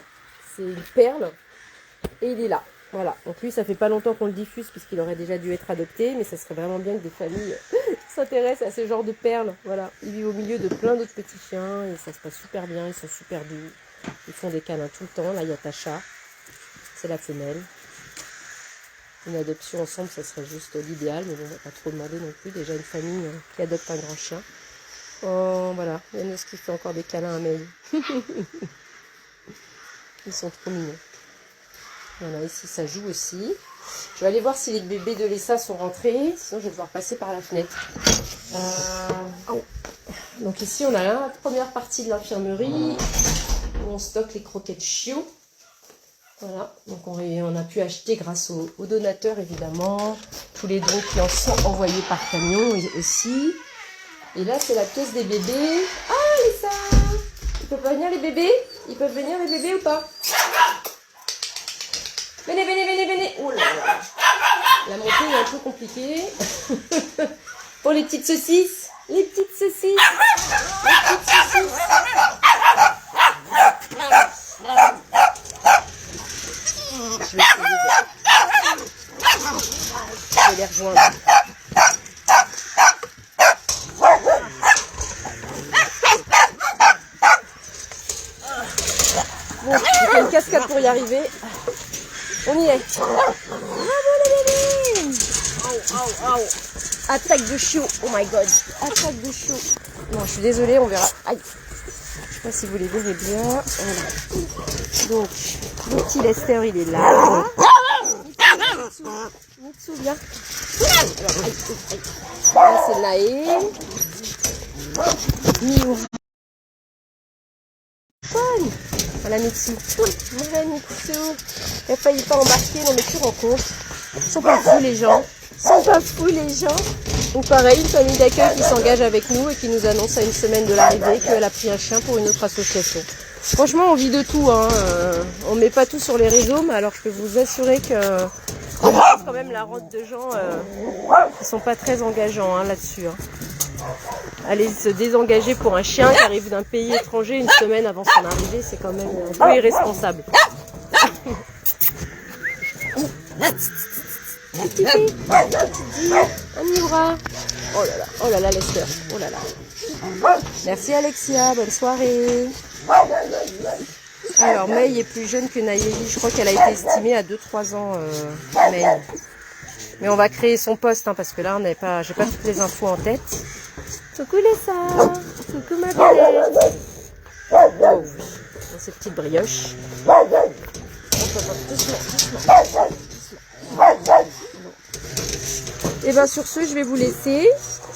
C'est une perle. Et il est là. Voilà. Donc lui, ça fait pas longtemps qu'on le diffuse puisqu'il aurait déjà dû être adopté. Mais ça serait vraiment bien que des familles s'intéressent à ce genre de perles. Voilà. Il vit au milieu de plein d'autres petits chiens. Et ça se passe super bien. Ils sont super doux. Ils font des câlins tout le temps. Là, il y a Tasha. C'est la femelle. Une adoption ensemble, ça serait juste l'idéal. Mais bon, on va pas trop demander non plus. Déjà une famille qui adopte un grand chien. Oh, voilà. Il y en a qui fait encore des câlins à May. Ils sont trop mignons. Voilà, ici ça joue aussi. Je vais aller voir si les bébés de l'ESA sont rentrés. Sinon, je vais devoir passer par la fenêtre. Oh. Donc ici, on a la première partie de l'infirmerie où on stocke les croquettes chiots. Voilà, donc on a pu acheter grâce aux donateurs évidemment, tous les dons qui en sont envoyés par camion aussi. Et là c'est la pièce des bébés. Ah Lisa, ils peuvent pas venir les bébés? Ils peuvent venir les bébés ou pas? Venez, venez, venez, venez. Oh là là. La montée est un peu compliquée. Pour les petites saucisses. Les petites saucisses. Les petites saucisses. Je vais les rejoindre. Bon, j'ai fait une cascade pour y arriver. On y est. Bravo les bébés. Attaque de chiot. Oh my god. Attaque de chiot. Bon, je suis désolée, on verra. Aïe. Je sais pas si vous les verrez bien. Voilà. Donc, le petit Lester, il est là. Mitsu, viens. Alors, aïe, aïe. Là, c'est Naé. Miura. Voilà Mitsu. Voilà Mitsu. Il a failli pas embarquer. Non mais tu rends compte. Ils sont pas fous les gens. Ils sont pas fous les gens. Donc pareil, une famille d'accueil qui s'engage avec nous et qui nous annonce à une semaine de l'arrivée qu'elle a pris un chien pour une autre association. Franchement, on vit de tout. Hein. On met pas tout sur les réseaux, mais alors je peux vous assurer que on a quand même la rente de gens qui sont pas très engageants hein, là-dessus. Hein. Aller se désengager pour un chien qui arrive d'un pays étranger une semaine avant son arrivée, c'est quand même un peu irresponsable. Un Miura. Oh là là, Lester. Oh là là. Merci Alexia, bonne soirée. Alors May est plus jeune que Nayeli, je crois qu'elle a été estimée à 2-3 ans, May. Mais on va créer son poste, hein, parce que là, j'ai pas toutes les infos en tête. Coucou Lessa, coucou ma belle. Oh, dans ces petites brioches. Doucement. Et bien sur ce, je vais vous laisser.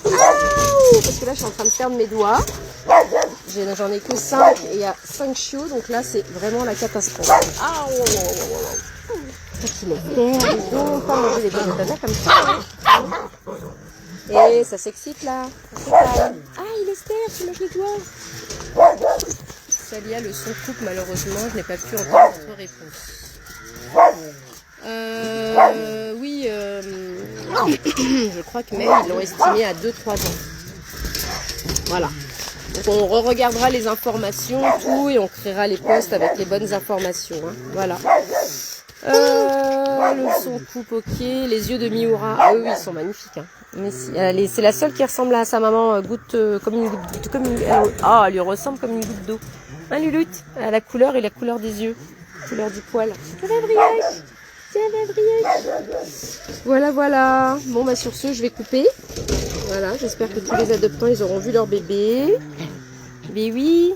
Parce que là, je suis en train de perdre mes doigts. J'en ai que 5 et il y a 5 chiots, donc là, c'est vraiment la catastrophe. Ah, donc, pas manger des bananes comme ça. Et ça s'excite là. Ah, il est Esther, tu manges les doigts. Salia, le son coupe malheureusement, je n'ai pas pu entendre votre réponse. Oui, je crois que même ils l'ont estimé à 2-3 ans. Voilà. Donc on re-regardera les informations, tout, et on créera les posts avec les bonnes informations. Hein. Voilà. Le son coupe, ok. Les yeux de Miura, ah oui, ils sont magnifiques. Hein. Mais c'est la seule qui ressemble à sa maman, comme une goutte, elle lui ressemble comme une goutte d'eau. Hein, Lulut, à la couleur et la couleur des yeux, couleur du poil. Voilà. Bon, bah sur ce, je vais couper. Voilà, j'espère que tous les adoptants, ils auront vu leur bébé. Mais oui.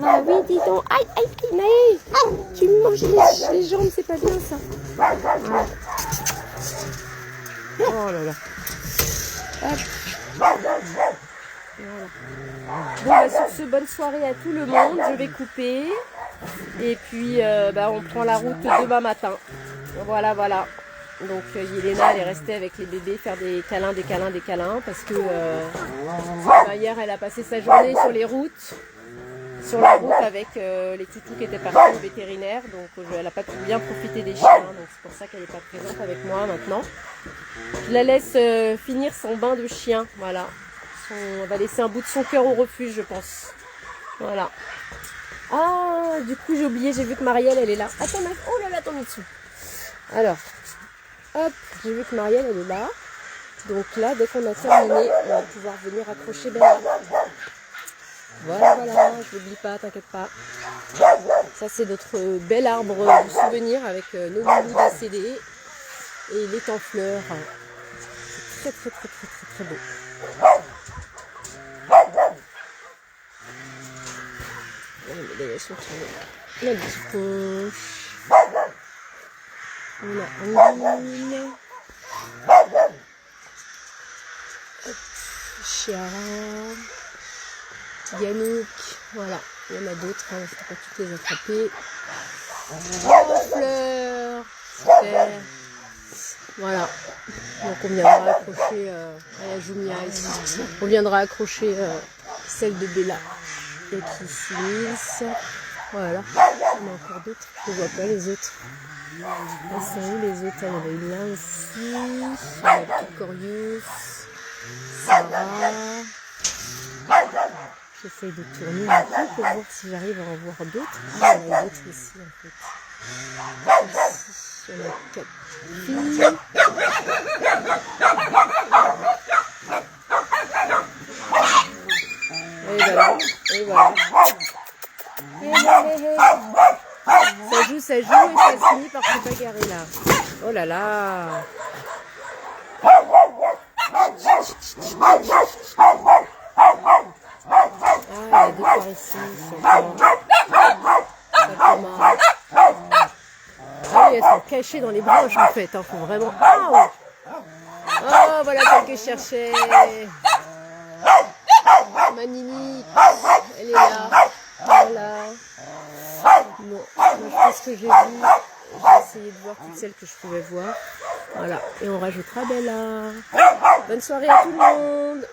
Ah oui, dis donc. Aïe, Naé. Tu me manges les jambes, c'est pas bien ça. Voilà. Oh là là. Hop. Voilà. Bon, bah sur ce, bonne soirée à tout le monde. Je vais couper. Et puis, on prend la route demain matin. Voilà. Donc, Yelena, elle est restée avec les bébés, faire des câlins, parce que hier, elle a passé sa journée sur la route avec les toutous qui étaient partis au vétérinaire. Donc, elle n'a pas pu bien profiter des chiens. Donc, c'est pour ça qu'elle n'est pas présente avec moi maintenant. Je la laisse finir son bain de chien. Voilà. On va laisser un bout de son cœur au refuge, je pense. Voilà. Ah, du coup, j'ai oublié, j'ai vu que Marielle, elle est là. Attends, oh là là, ton Mitsu. Alors, hop, j'ai vu que Marielle, elle est là. Donc là, dès qu'on a terminé, on va pouvoir venir accrocher Bella. Voilà, je l'oublie pas, t'inquiète pas. Ça, c'est notre bel arbre de souvenir avec nos loulous décédés. Et il est en fleurs. C'est très beau. Mais elles sont tombées. On a du punch. On a Anine. Chiara. Yannick. Voilà. Il y en a d'autres. Je ne peux pas toutes les attraper. Oh, fleurs. Super. Voilà. Donc on viendra accrocher à la Jumia ici. On viendra accrocher celle de Bella. Et qui ici Nils. Voilà. On a encore d'autres. Je ne vois pas les autres. Elles sont où les autres? Il y en a une là aussi. Il y a la petite Corius. Sarah. J'essaye de tourner un peu pour voir si j'arrive à en voir d'autres. Ah, il y en a d'autres ici en fait. Ici, il y en a 4 filles. Et voilà, et voilà. Ça joue et ça finit par se bagarrer là. Oh là là. Ah, il y a deux par ici. Ça commence. Ah oui, elles sont cachées dans les branches en fait. Faut vraiment. Oh, oh, voilà celle que je cherchais. Ma Nini, elle est là. Voilà. Bon, moi, je pense que j'ai vu. J'ai essayé de voir toutes celles que je pouvais voir. Voilà. Et on rajoutera Bella. Bonne soirée à tout le monde.